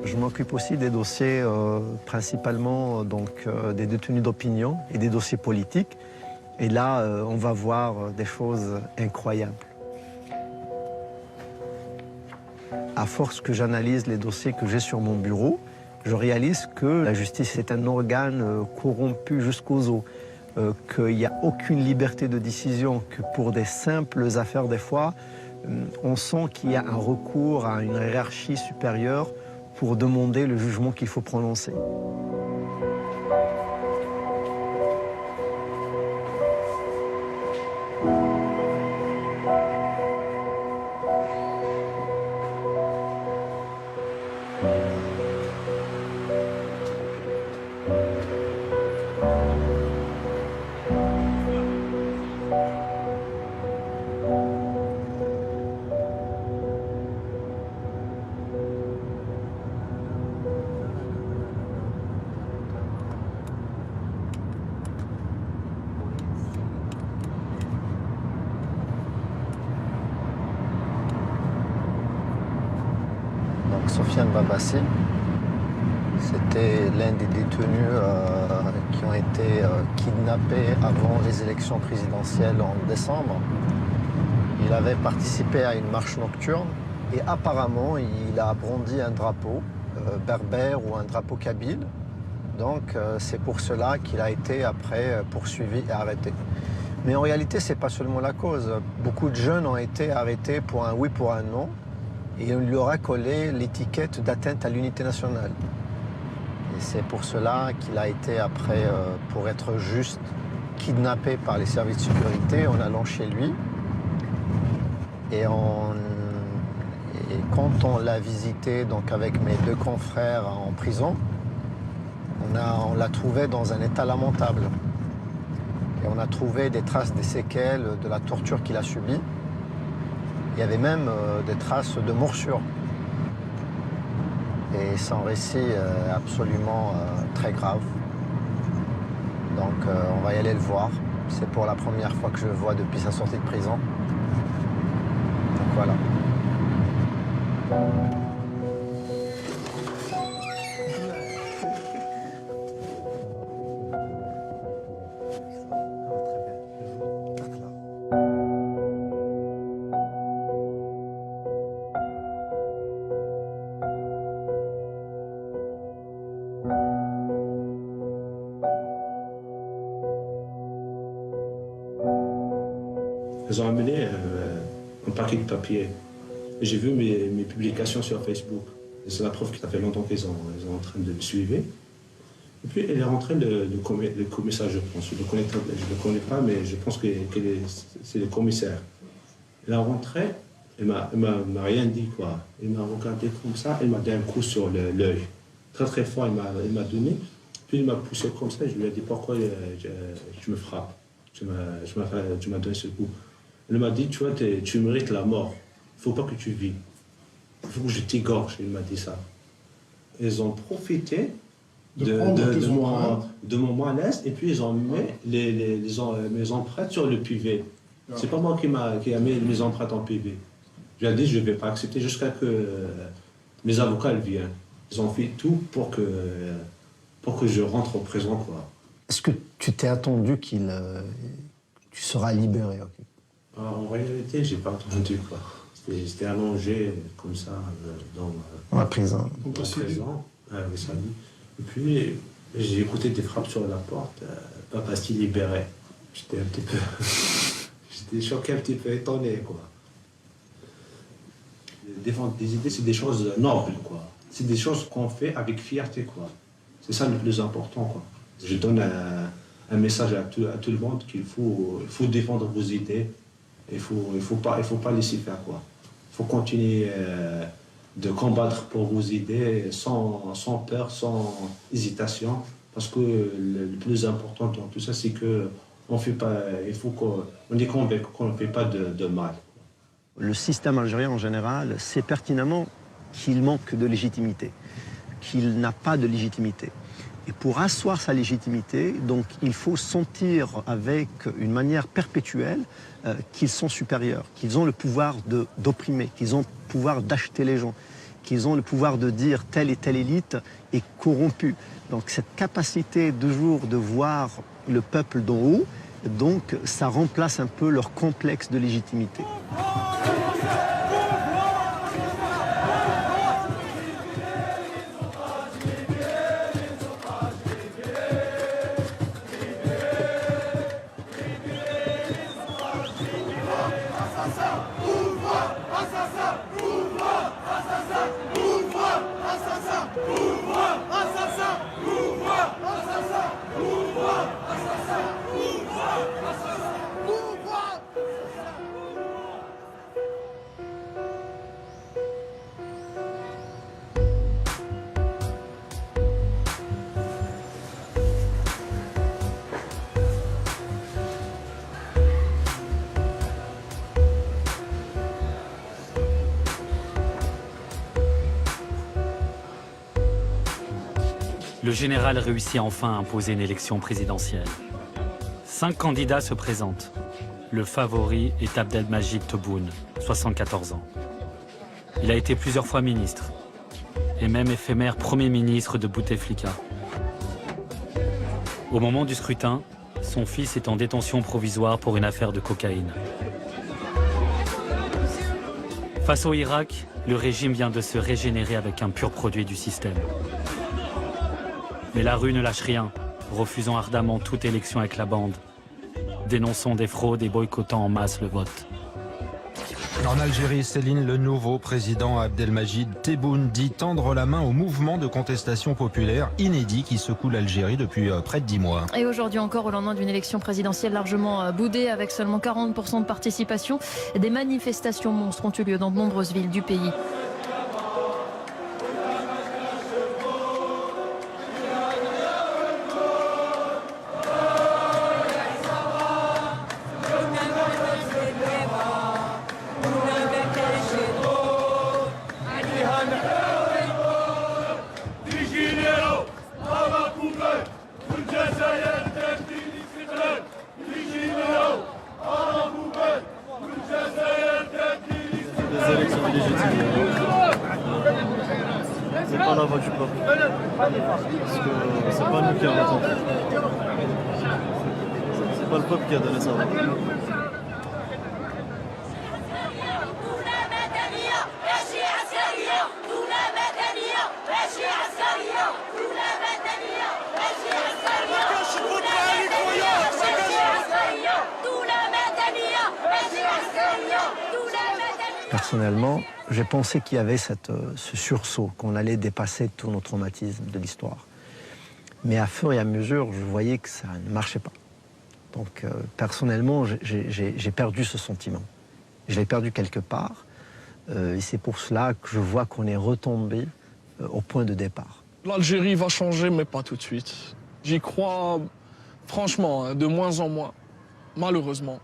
Je m'occupe aussi des dossiers principalement des détenus d'opinion et des dossiers politiques. Et là, on va voir des choses incroyables. À force que j'analyse les dossiers que j'ai sur mon bureau, je réalise que la justice est un organe corrompu jusqu'aux os, qu'il n'y a aucune liberté de décision, que pour des simples affaires, des fois, on sent qu'il y a un recours à une hiérarchie supérieure pour demander le jugement qu'il faut prononcer. Sofiane Babassi, c'était l'un des détenus qui ont été kidnappés avant les élections présidentielles en décembre. Il avait participé à une marche nocturne et apparemment il a brandi un drapeau berbère ou un drapeau kabyle. Donc c'est pour cela qu'il a été après poursuivi et arrêté. Mais en réalité, c'est pas seulement la cause. Beaucoup de jeunes ont été arrêtés pour un oui, pour un non. Et on lui aura collé l'étiquette d'atteinte à l'unité nationale. Et c'est pour cela qu'il a été après, pour être juste, kidnappé par les services de sécurité en allant chez lui. Et quand on l'a visité donc avec mes deux confrères en prison, on l'a trouvé dans un état lamentable. Et on a trouvé des traces des séquelles de la torture qu'il a subie. Il y avait même des traces de morsures. Et son récit absolument très grave. Donc on va y aller le voir. C'est pour la première fois que je le vois depuis sa sortie de prison. Donc voilà. Ils ont amené un paquet de papier. J'ai vu mes publications sur Facebook. C'est la preuve que ça fait longtemps qu'ils sont en train de me suivre. Et puis elle est rentrée, le commissaire, je pense. Je ne le connais pas, mais je pense que c'est le commissaire. Elle est rentrée, Il m'a rien dit, quoi. Il m'a regardé comme ça, il m'a donné un coup sur l'œil. Très très fort, il m'a donné. Puis il m'a poussé comme ça, je lui ai dit pourquoi je me frappe. Tu m'as donné ce coup. Il m'a dit, tu vois, tu mérites la mort. Il ne faut pas que tu vis. Il faut que je t'égorge, il m'a dit ça. Ils ont profité de mon malaise et puis ils ont mis mes empreintes sur le PV. C'est pas moi qui a mis mes empreintes en PV. J'ai dit je ne vais pas accepter jusqu'à que mes avocats viennent. Ils ont fait tout pour que je rentre en prison, quoi. Est-ce que tu t'es attendu tu seras libéré? En réalité, j'ai pas attendu, quoi. C'était allongé comme ça dans la prison. Et puis j'ai écouté des frappes sur la porte. Papa s'est libéré. J'étais un petit peu, j'étais choqué, un petit peu étonné, quoi. Défendre des idées, c'est des choses nobles, quoi. C'est des choses qu'on fait avec fierté, quoi. C'est ça le plus important, quoi. Je donne un message à tout le monde qu'il faut défendre vos idées. Il faut pas laisser faire, quoi. Il faut continuer de combattre pour vos idées sans peur, sans hésitation. Parce que le plus important dans tout ça, c'est qu'on fait pas, il faut qu'on est convaincu qu'on ne fait pas de mal. Le système algérien en général sait pertinemment qu'il manque de légitimité, qu'il n'a pas de légitimité. Et pour asseoir sa légitimité, donc, il faut sentir avec une manière perpétuelle qu'ils sont supérieurs, qu'ils ont le pouvoir d'opprimer, qu'ils ont le pouvoir d'acheter les gens, qu'ils ont le pouvoir de dire telle et telle élite est corrompue. Donc cette capacité de jour de voir le peuple d'en haut, donc ça remplace un peu leur complexe de légitimité. Le général réussit enfin à imposer une élection présidentielle. 5 candidats se présentent. Le favori est Abdelmajid Tebboune, 74 ans. Il a été plusieurs fois ministre, et même éphémère Premier ministre de Bouteflika. Au moment du scrutin, son fils est en détention provisoire pour une affaire de cocaïne. Face au Irak, le régime vient de se régénérer avec un pur produit du système. Mais la rue ne lâche rien, refusant ardemment toute élection avec la bande, dénonçant des fraudes et boycottant en masse le vote. En Algérie, Céline, le nouveau président Abdelmajid Tebboune dit tendre la main au mouvement de contestation populaire inédit qui secoue l'Algérie depuis près de 10 mois. Et aujourd'hui encore, au lendemain d'une élection présidentielle largement boudée, avec seulement 40% de participation, des manifestations monstres ont eu lieu dans de nombreuses villes du pays. C'est pas la voix du peuple. Parce que c'est pas nous qui avons voté. C'est pas le peuple qui a donné sa voix. Personnellement, j'ai pensé qu'il y avait ce sursaut, qu'on allait dépasser tous nos traumatismes de l'histoire. Mais à fur et à mesure, je voyais que ça ne marchait pas. Donc personnellement, j'ai perdu ce sentiment. Je l'ai perdu quelque part. Et c'est pour cela que je vois qu'on est retombé au point de départ. L'Algérie va changer, mais pas tout de suite. J'y crois franchement, hein, de moins en moins, malheureusement.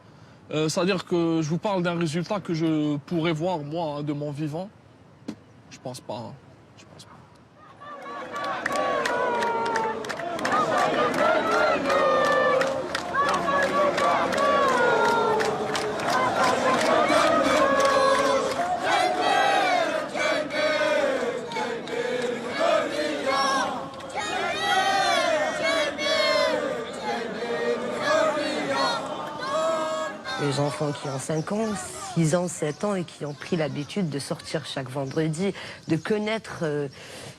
C'est-à-dire que je vous parle d'un résultat que je pourrais voir, moi, hein, de mon vivant. Je pense pas. Hein. Je pense pas. Les enfants qui ont 5 ans, 6 ans, 7 ans et qui ont pris l'habitude de sortir chaque vendredi, de connaître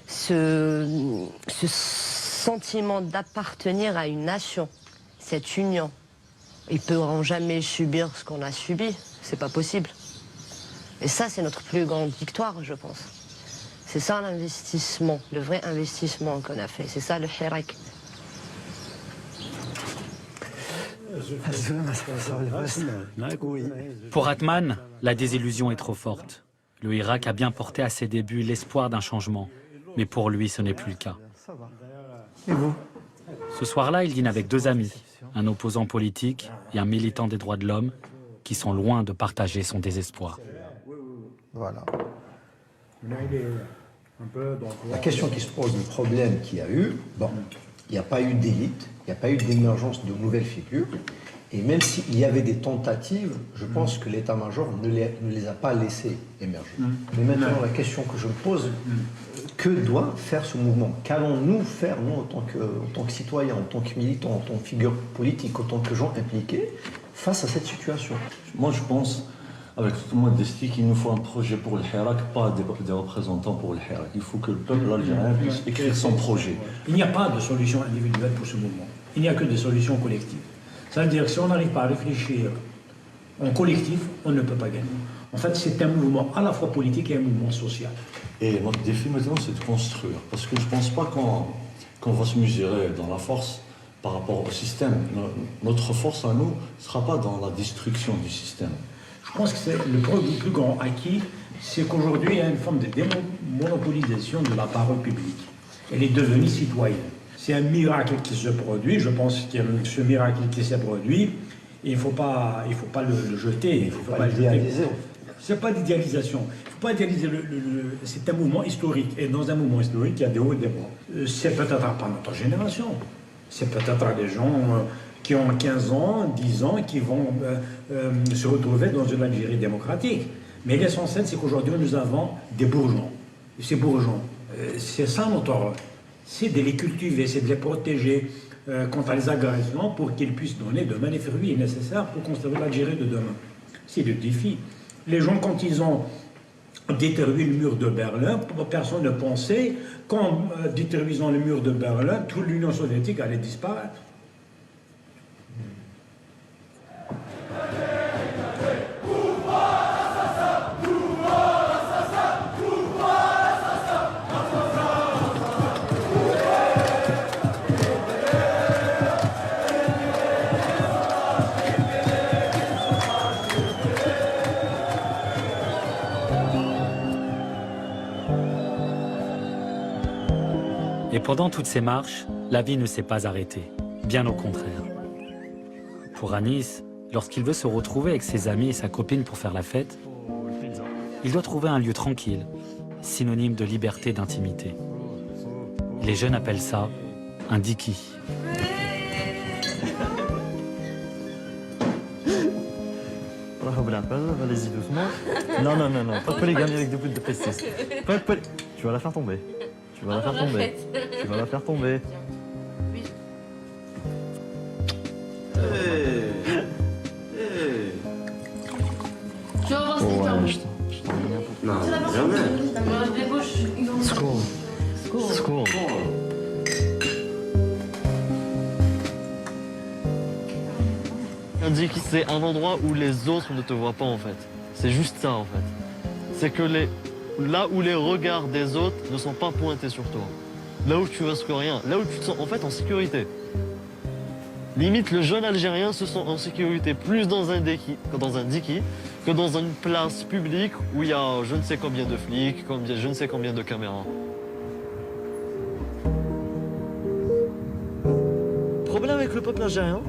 ce sentiment d'appartenir à une nation, cette union. Ils ne pourront jamais subir ce qu'on a subi, c'est pas possible. Et ça, c'est notre plus grande victoire, je pense. C'est ça l'investissement, le vrai investissement qu'on a fait. C'est ça le hirak. Pour Atman, la désillusion est trop forte. Le Hirak a bien porté à ses débuts l'espoir d'un changement, mais pour lui, ce n'est plus le cas. Et vous? Ce soir-là, il dîne avec 2 amis, un opposant politique et un militant des droits de l'homme, qui sont loin de partager son désespoir. Voilà. La question qui se pose, le problème qu'il y a eu, bon, il n'y a pas eu d'élite, il n'y a pas eu d'émergence de nouvelles figures. Et même s'il y avait des tentatives, je pense que l'état-major ne les a pas laissés émerger. Mais maintenant, la question que je me pose, que doit faire ce mouvement? Qu'allons-nous faire, nous, en tant que citoyens, en tant que militants, en tant que figures politiques, en tant que gens impliqués, face à cette situation? Moi, je pense, avec tout le monde modestie, qu'il nous faut un projet pour le Hirak, pas des représentants pour le Hirak. Il faut que le peuple algérien puisse écrire son projet. Il n'y a pas de solution individuelle pour ce mouvement. Il n'y a que des solutions collectives. C'est-à-dire que si on n'arrive pas à réfléchir en collectif, on ne peut pas gagner. En fait, c'est un mouvement à la fois politique et un mouvement social. Et notre défi maintenant, c'est de construire. Parce que je ne pense pas qu'on va se mesurer dans la force par rapport au système. Notre force à nous ne sera pas dans la destruction du système. Je pense que c'est le plus grand acquis, c'est qu'aujourd'hui, il y a une forme de démonopolisation de la parole publique. Elle est devenue citoyenne. C'est un miracle qui se produit, je pense que ce miracle qui s'est produit, il ne faut pas le jeter. Il ne faut pas l'idéaliser. Ce n'est pas d'idéalisation. Il ne faut pas idéaliser c'est un mouvement historique. Et dans un mouvement historique, il y a des hauts et des bas. C'est peut-être pas notre génération. C'est peut-être des gens qui ont 15 ans, 10 ans, qui vont se retrouver dans une Algérie démocratique. Mais l'essentiel, c'est qu'aujourd'hui, nous avons des bourgeons. Et ces bourgeons, c'est ça notre rôle. C'est de les cultiver, c'est de les protéger contre les agressions pour qu'ils puissent donner demain les fruits nécessaires pour construire l'Algérie de demain. C'est le défi. Les gens, quand ils ont détruit le mur de Berlin, personne ne pensait qu'en détruisant le mur de Berlin, toute l'Union soviétique allait disparaître. Et pendant toutes ces marches, la vie ne s'est pas arrêtée, bien au contraire. Pour Anis, lorsqu'il veut se retrouver avec ses amis et sa copine pour faire la fête, il doit trouver un lieu tranquille, synonyme de liberté et d'intimité. Les jeunes appellent ça un diki. Allez-y doucement. Non, non, non, non, pas de polygamie avec des bouts de pestis. Pas de Tu vas la faire tomber. Tu vas la faire tomber. Tu vas la faire tomber. Tu vas voir ce qu'il t'en bouge. Non, jamais. Secours. Secours. Un diki, c'est un endroit où les autres ne te voient pas en fait. C'est juste ça en fait. C'est que là où les regards des autres ne sont pas pointés sur toi. Là où tu risques rien. Là où tu te sens en fait en sécurité. Limite, le jeune Algérien se sent en sécurité plus dans un diki que dans une place publique où il y a je ne sais combien de flics, je ne sais combien de caméras. Le problème avec le peuple algérien,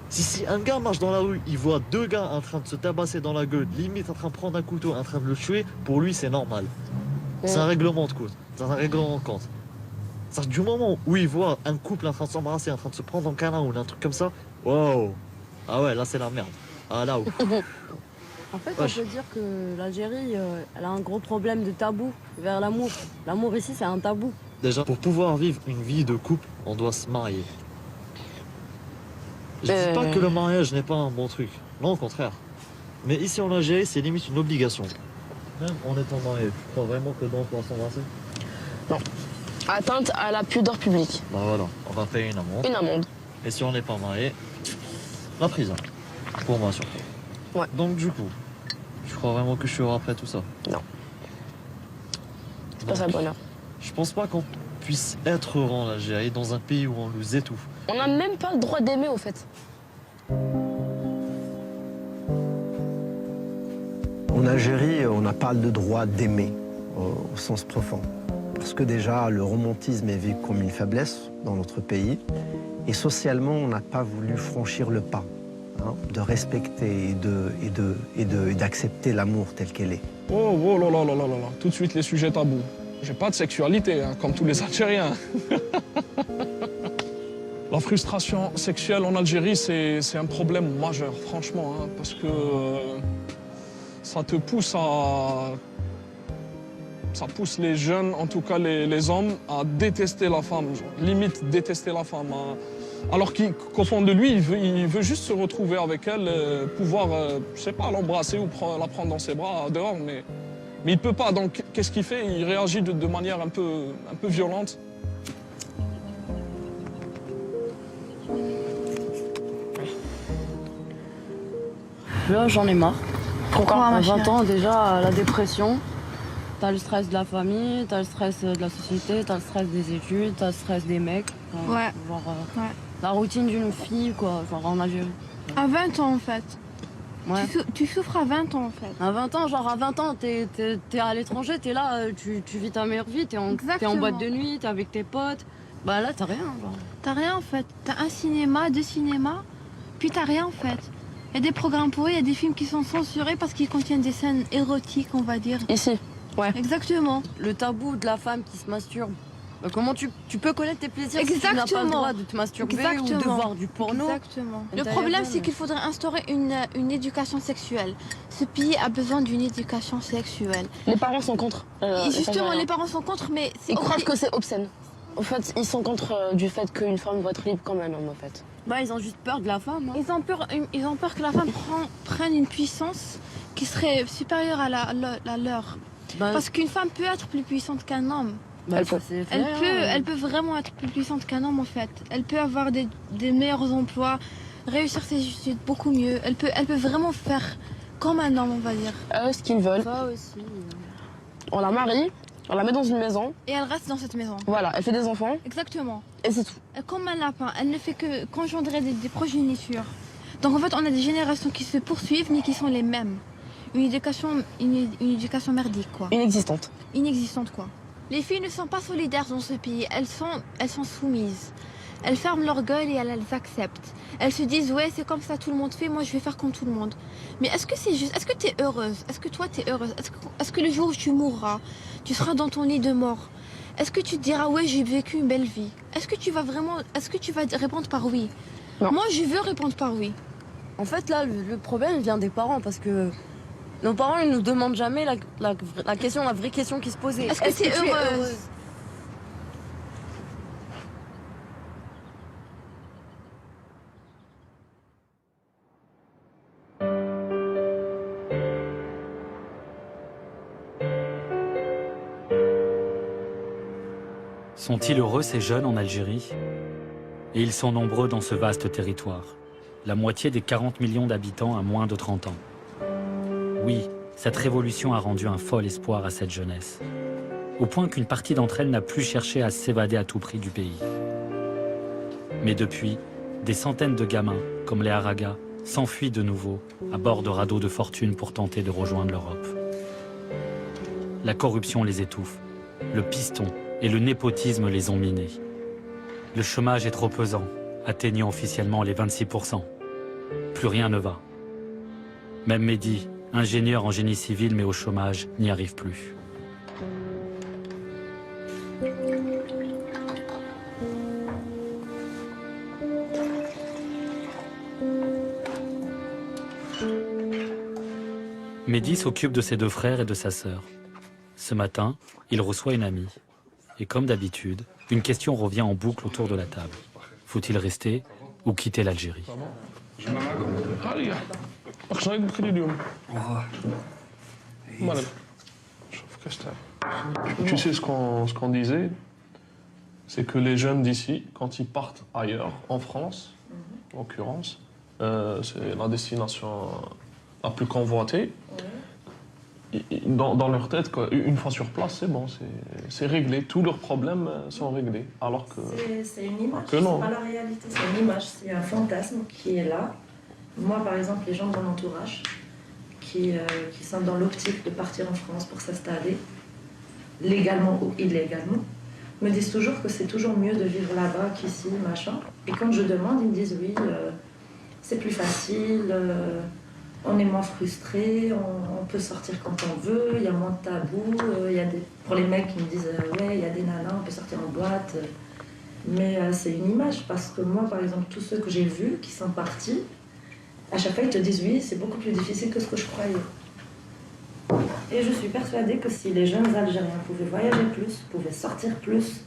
si un gars marche dans la rue, il voit deux gars en train de se tabasser dans la gueule, limite en train de prendre un couteau, en train de le tuer, pour lui c'est normal. C'est un règlement de compte. C'est un règlement de compte. C'est-à-dire du moment où il voit un couple en train de s'embrasser, en train de se prendre en câlin ou un truc comme ça, wow. Ah ouais, là c'est la merde. Ah là où. En fait, on peut dire que l'Algérie, elle a un gros problème de tabou vers l'amour. L'amour ici, c'est un tabou. Déjà, pour pouvoir vivre une vie de couple, on doit se marier. Je dis pas que le mariage n'est pas un bon truc. Non, au contraire. Mais ici en Algérie, c'est limite une obligation. Même en étant marié, tu crois vraiment que dans on va s'embrasser? Non. Atteinte à la pudeur publique. Bah voilà, on va payer une amende. Une amende. Et si on n'est pas marié, la prison. Pour moi surtout. Ouais. Donc du coup, tu crois vraiment que je suis après tout ça? Non. C'est pas ça le bonheur. Je pense pas qu'on puisse être heureux en Algérie dans un pays où on nous étouffe. On n'a même pas le droit d'aimer au fait. En Algérie, on n'a pas le droit d'aimer au sens profond. Parce que déjà, le romantisme est vu comme une faiblesse dans notre pays. Et socialement, on n'a pas voulu franchir le pas de respecter et d'accepter l'amour tel qu'elle est. Oh là là là là là là, tout de suite les sujets tabous. J'ai pas de sexualité, comme tous les Algériens. La frustration sexuelle en Algérie, c'est un problème majeur, franchement, parce que ça te pousse à... Ça pousse les jeunes, en tout cas les hommes, à détester la femme, limite détester la femme. Alors qu'au fond de lui, il veut juste se retrouver avec elle, pouvoir, je sais pas, l'embrasser ou la prendre dans ses bras dehors, mais il peut pas. Donc qu'est-ce qu'il fait? Il réagit de manière un peu violente. Là, j'en ai marre. Pourquoi? À 20 ans, déjà, la dépression. T'as le stress de la famille, t'as le stress de la société, t'as le stress des études, t'as le stress des mecs. Ouais. Genre, la routine d'une fille, quoi, genre en Algérie. À 20 ans, en fait. Ouais. Tu souffres à 20 ans, en fait. À 20 ans, genre à 20 ans, t'es à l'étranger, t'es là, tu vis ta meilleure vie, t'es en boîte de nuit, t'es avec tes potes. Bah là, t'as rien, genre. T'as rien, en fait. T'as un cinéma, deux cinémas, puis t'as rien, en fait. Il y a des programmes pourris, il y a des films qui sont censurés parce qu'ils contiennent des scènes érotiques, on va dire. Ici, ouais. Exactement. Le tabou de la femme qui se masturbe. Comment tu peux connaître tes plaisirs si tu n'as pas le droit de te masturber ou de voir du porno? Exactement. Le problème, c'est qu'il faudrait instaurer une éducation sexuelle. Ce pays a besoin d'une éducation sexuelle. Les parents sont contre. Justement, les parents sont contre, mais... Ils croient que c'est obscène. En fait, ils sont contre du fait qu'une femme doit être libre comme un homme, en fait. Bah, ils ont juste peur de la femme. Ils ont peur que la femme prenne une puissance qui serait supérieure à la leur. Bah, parce qu'une femme peut être plus puissante qu'un homme. Bah, elle peut vraiment être plus puissante qu'un homme, en fait. Elle peut avoir des meilleurs emplois, réussir ses études beaucoup mieux. Elle peut vraiment faire comme un homme, on va dire. Ce qu'ils veulent. Ça aussi. On la marie, on la met dans une maison. Et elle reste dans cette maison. Voilà, elle fait des enfants. Exactement. Et c'est tout. Comme un lapin, elle ne fait que congendrer des progénitures. Donc en fait, on a des générations qui se poursuivent, mais qui sont les mêmes. Une éducation merdique, quoi. Inexistante. Inexistante, quoi. Les filles ne sont pas solidaires dans ce pays, elles sont soumises. Elles ferment leur gueule et elles acceptent. Elles se disent, ouais, c'est comme ça, tout le monde fait, moi je vais faire comme tout le monde. Mais est-ce que c'est juste? Est-ce que tu es heureuse? Est-ce que toi tu es heureuse? Est-ce que le jour où tu mourras, tu seras dans ton lit de mort? Est-ce que tu te diras, ouais, j'ai vécu une belle vie? Est-ce que tu vas répondre par oui? Non. Moi, je veux répondre par oui. En fait, là, le problème vient des parents parce que nos parents, ils nous demandent jamais la vraie question qui se posait. Est-ce que tu es heureuse? Sont-ils heureux ces jeunes en Algérie? Et ils sont nombreux dans ce vaste territoire. La moitié des 40 millions d'habitants a moins de 30 ans. Oui, cette révolution a rendu un fol espoir à cette jeunesse. Au point qu'une partie d'entre elles n'a plus cherché à s'évader à tout prix du pays. Mais depuis, Des centaines de gamins, comme les Haragas, s'enfuient de nouveau à bord de radeaux de fortune pour tenter de rejoindre l'Europe. La corruption les étouffe, le piston et le népotisme les ont minés. Le chômage est trop pesant, atteignant officiellement les 26%. Plus rien ne va. Même Mehdi, ingénieur en génie civil mais au chômage, n'y arrive plus. Mehdi s'occupe de ses deux frères et de sa sœur. Ce matin, il reçoit une amie. Et comme d'habitude, une question revient en boucle autour de la table. Faut-il rester ou quitter l'Algérie? Tu sais ce qu'on disait, c'est que les jeunes d'ici, quand ils partent ailleurs, en France, en l'occurrence, c'est la destination la plus convoitée. Dans leur tête, quoi, une fois sur place, c'est bon, c'est réglé. Tous leurs problèmes sont réglés. Alors que c'est une image, c'est pas la réalité, c'est une image, c'est un fantasme qui est là. Moi, par exemple, les gens de mon entourage qui sont dans l'optique de partir en France pour s'installer, légalement ou illégalement, me disent toujours que c'est toujours mieux de vivre là-bas qu'ici, machin. Et quand je demande, ils me disent oui, c'est plus facile. On est moins frustré, on peut sortir quand on veut, il y a moins de tabous. Pour les mecs qui me disent ouais, il y a des nanas, on peut sortir en boîte. Mais c'est une image parce que moi, par exemple, tous ceux que j'ai vus qui sont partis, à chaque fois ils te disent oui, c'est beaucoup plus difficile que ce que je croyais. Et je suis persuadée que si les jeunes Algériens pouvaient voyager plus, pouvaient sortir plus,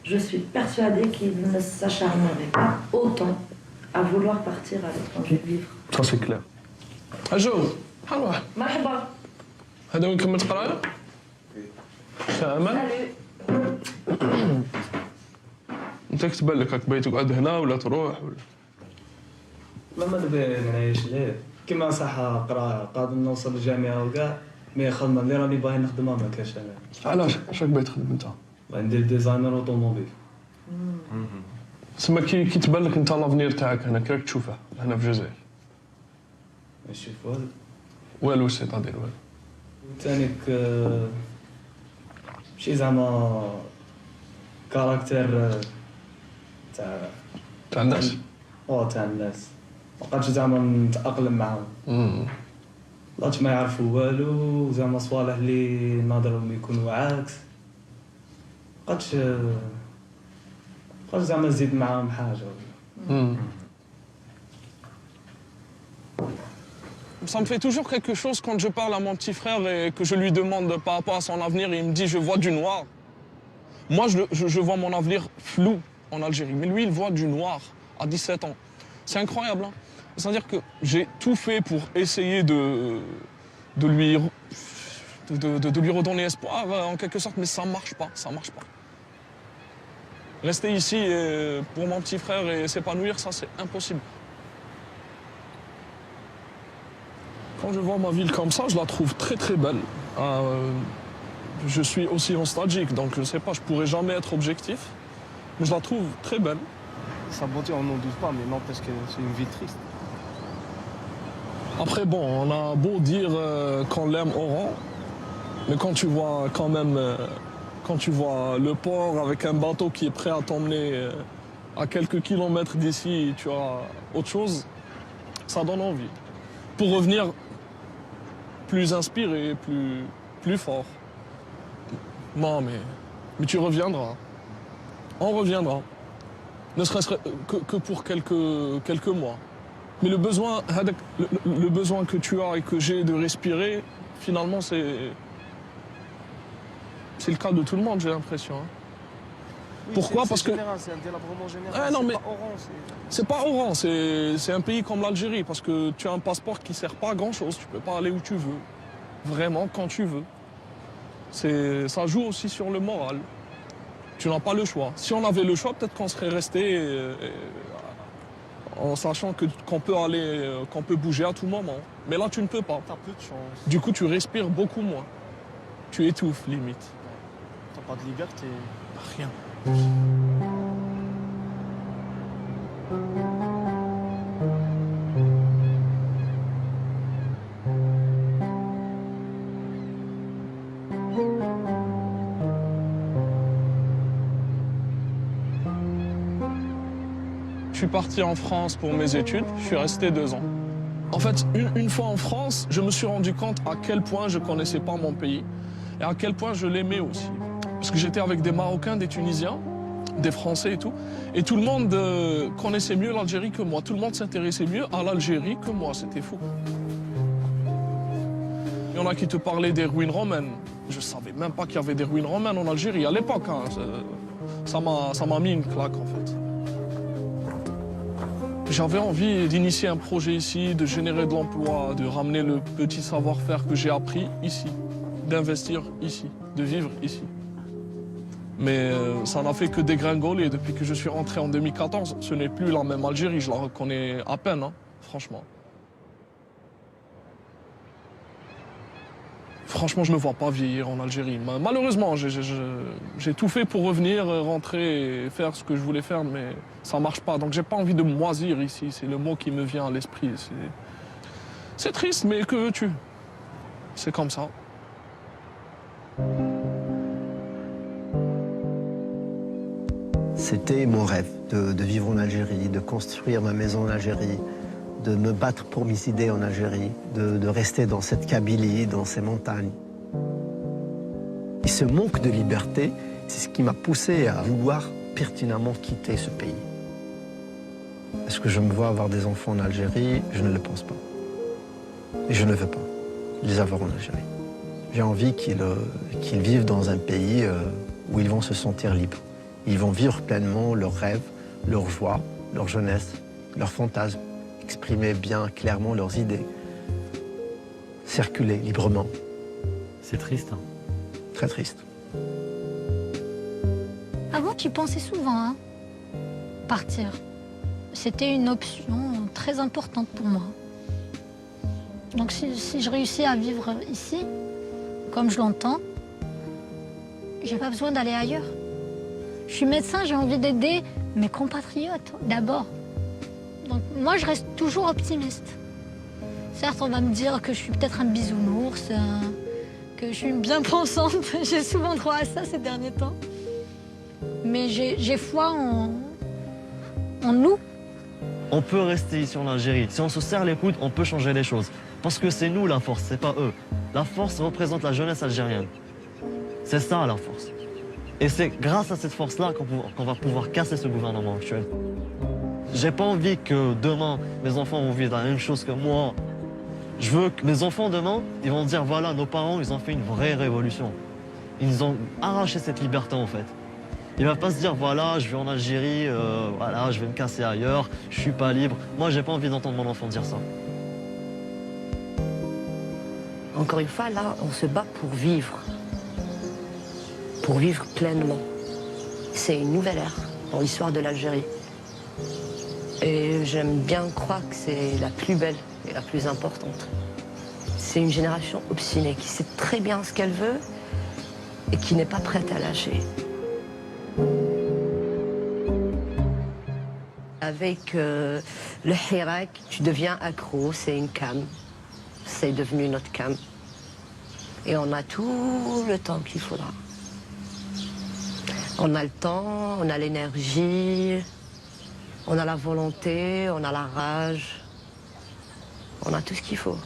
je suis persuadée qu'ils ne s'acharneraient pas autant à vouloir partir à l'étranger vivre. Ça c'est clair. أجو حلوة مرحبا هذا وين كملت قراية؟ أمل؟ أنت كتبان لك راك باغي تقعد هنا ولا تروح ولا؟ ما دابا نعيش ليه كيما صح قرايه قادر نوصل للجامعة وكاع مي خدمة اللي راني باغي نخدمها ما كاش أنا. علاش؟ اش راك باغي تخدم أنت؟ ندير ديزاينر أوتوموبيل. تسمى كي تبان لك أنت لافنير تاعك هنا كي راك تشوفه هنا في الجزائر؟ نشوف والو. والو سيتادير والو. تانيك شي زعما كاركتير تاع الناس. تاع الناس. مابقاتش زعما نتأقلم معاهم. لاتش ما يعرفوا والو زعما صوالح اللي ناظرهم يكونوا عكس. مابقاتش زعما نزيد معاهم حاجة. Ça me fait toujours quelque chose quand je parle à mon petit frère et que je lui demande par rapport à son avenir. Il me dit, je vois du noir. Moi, je vois mon avenir flou en Algérie. Mais lui, il voit du noir à 17 ans. C'est incroyable. Hein. C'est-à-dire que j'ai tout fait pour essayer de lui redonner espoir, en quelque sorte, mais ça marche pas. Ça marche pas. Rester ici pour mon petit frère et s'épanouir, ça, c'est impossible. Quand je vois ma ville comme ça, je la trouve très très belle. Je suis aussi nostalgique, donc je ne sais pas, je ne pourrais jamais être objectif, mais je la trouve très belle. Sa beauté, on n'en doute pas, mais n'empêche que c'est une vie triste. Après, bon, on a beau dire qu'on l'aime au rang, mais quand tu vois quand même, quand tu vois le port avec un bateau qui est prêt à t'emmener à quelques kilomètres d'ici, tu as autre chose, ça donne envie. Pour revenir plus inspiré, plus fort. Non, mais tu reviendras. On reviendra. Ne serait-ce que pour quelques mois. Mais le besoin que tu as et que j'ai de respirer, finalement, c'est le cas de tout le monde, j'ai l'impression. Hein. Oui, pourquoi? Parce que... C'est un délabrement général, ah, non, mais... pas Oran. C'est pas Oran, c'est un pays comme l'Algérie, parce que tu as un passeport qui sert pas à grand-chose, tu peux pas aller où tu veux, vraiment quand tu veux. Ça joue aussi sur le moral. Tu n'as pas le choix. Si on avait le choix, peut-être qu'on serait resté en sachant qu'on peut aller, qu'on peut bouger à tout moment. Mais là, tu ne peux pas. T'as peu de chance. Du coup, tu respires beaucoup moins. Tu étouffes, limite. T'as pas de liberté. Rien. suis parti en France pour mes études, je suis resté 2 ans. En fait, une fois en France, je me suis rendu compte à quel point je ne connaissais pas mon pays et à quel point je l'aimais aussi. Parce que j'étais avec des Marocains, des Tunisiens, des Français et tout le monde connaissait mieux l'Algérie que moi. Tout le monde s'intéressait mieux à l'Algérie que moi, c'était fou. Il y en a qui te parlaient des ruines romaines. Je ne savais même pas qu'il y avait des ruines romaines en Algérie à l'époque. Hein. Ça m'a mis une claque en fait. J'avais envie d'initier un projet ici, de générer de l'emploi, de ramener le petit savoir-faire que j'ai appris ici, d'investir ici, de vivre ici. Mais ça n'a fait que dégringoler. Depuis que je suis rentré en 2014, ce n'est plus la même Algérie, je la reconnais à peine, hein, franchement. Franchement, je ne me vois pas vieillir en Algérie. Malheureusement, j'ai tout fait pour revenir, rentrer et faire ce que je voulais faire, mais ça ne marche pas. Donc j'ai pas envie de moisir ici, c'est le mot qui me vient à l'esprit. C'est triste, mais que veux-tu? C'est comme ça. C'était mon rêve de vivre en Algérie, de construire ma maison en Algérie, de me battre pour mes idées en Algérie, de rester dans cette Kabylie, dans ces montagnes. Et ce manque de liberté, c'est ce qui m'a poussé à vouloir pertinemment quitter ce pays. Est-ce que je me vois avoir des enfants en Algérie? Je ne le pense pas. Et je ne veux pas les avoir en Algérie. J'ai envie qu'ils vivent dans un pays où ils vont se sentir libres. Ils vont vivre pleinement leurs rêves, leurs joies, leur jeunesse, leurs fantasmes, exprimer bien clairement leurs idées, circuler librement. C'est triste, hein? Très triste. Avant, j'y pensais souvent, hein, partir. C'était une option très importante pour moi. Donc si je réussis à vivre ici, comme je l'entends, j'ai pas besoin d'aller ailleurs. Je suis médecin, j'ai envie d'aider mes compatriotes d'abord. Donc moi, je reste toujours optimiste. Certes, on va me dire que je suis peut-être un bisounours, que je suis une bien pensante. J'ai souvent droit à ça ces derniers temps. Mais j'ai foi en nous. On peut rester ici en Algérie. Si on se serre les coudes, on peut changer les choses. Parce que c'est nous la force, c'est pas eux. La force représente la jeunesse algérienne. C'est ça la force. Et c'est grâce à cette force-là qu'on va pouvoir casser ce gouvernement actuel. J'ai pas envie que demain, mes enfants vont vivre la même chose que moi. Je veux que mes enfants demain, ils vont dire voilà, nos parents, ils ont fait une vraie révolution. Ils ont arraché cette liberté en fait. Ils ne vont pas se dire voilà, je vais en Algérie, voilà, je vais me casser ailleurs, je suis pas libre. Moi, j'ai pas envie d'entendre mon enfant dire ça. Encore une fois, là, on se bat pour vivre pleinement. C'est une nouvelle ère dans l'histoire de l'Algérie. Et j'aime bien croire que c'est la plus belle et la plus importante. C'est une génération obstinée qui sait très bien ce qu'elle veut et qui n'est pas prête à lâcher. Avec le Hirak, tu deviens accro, c'est une cam. C'est devenu notre cam. Et on a tout le temps qu'il faudra. On a le temps, on a l'énergie, on a la volonté, on a la rage. On a tout ce qu'il faut.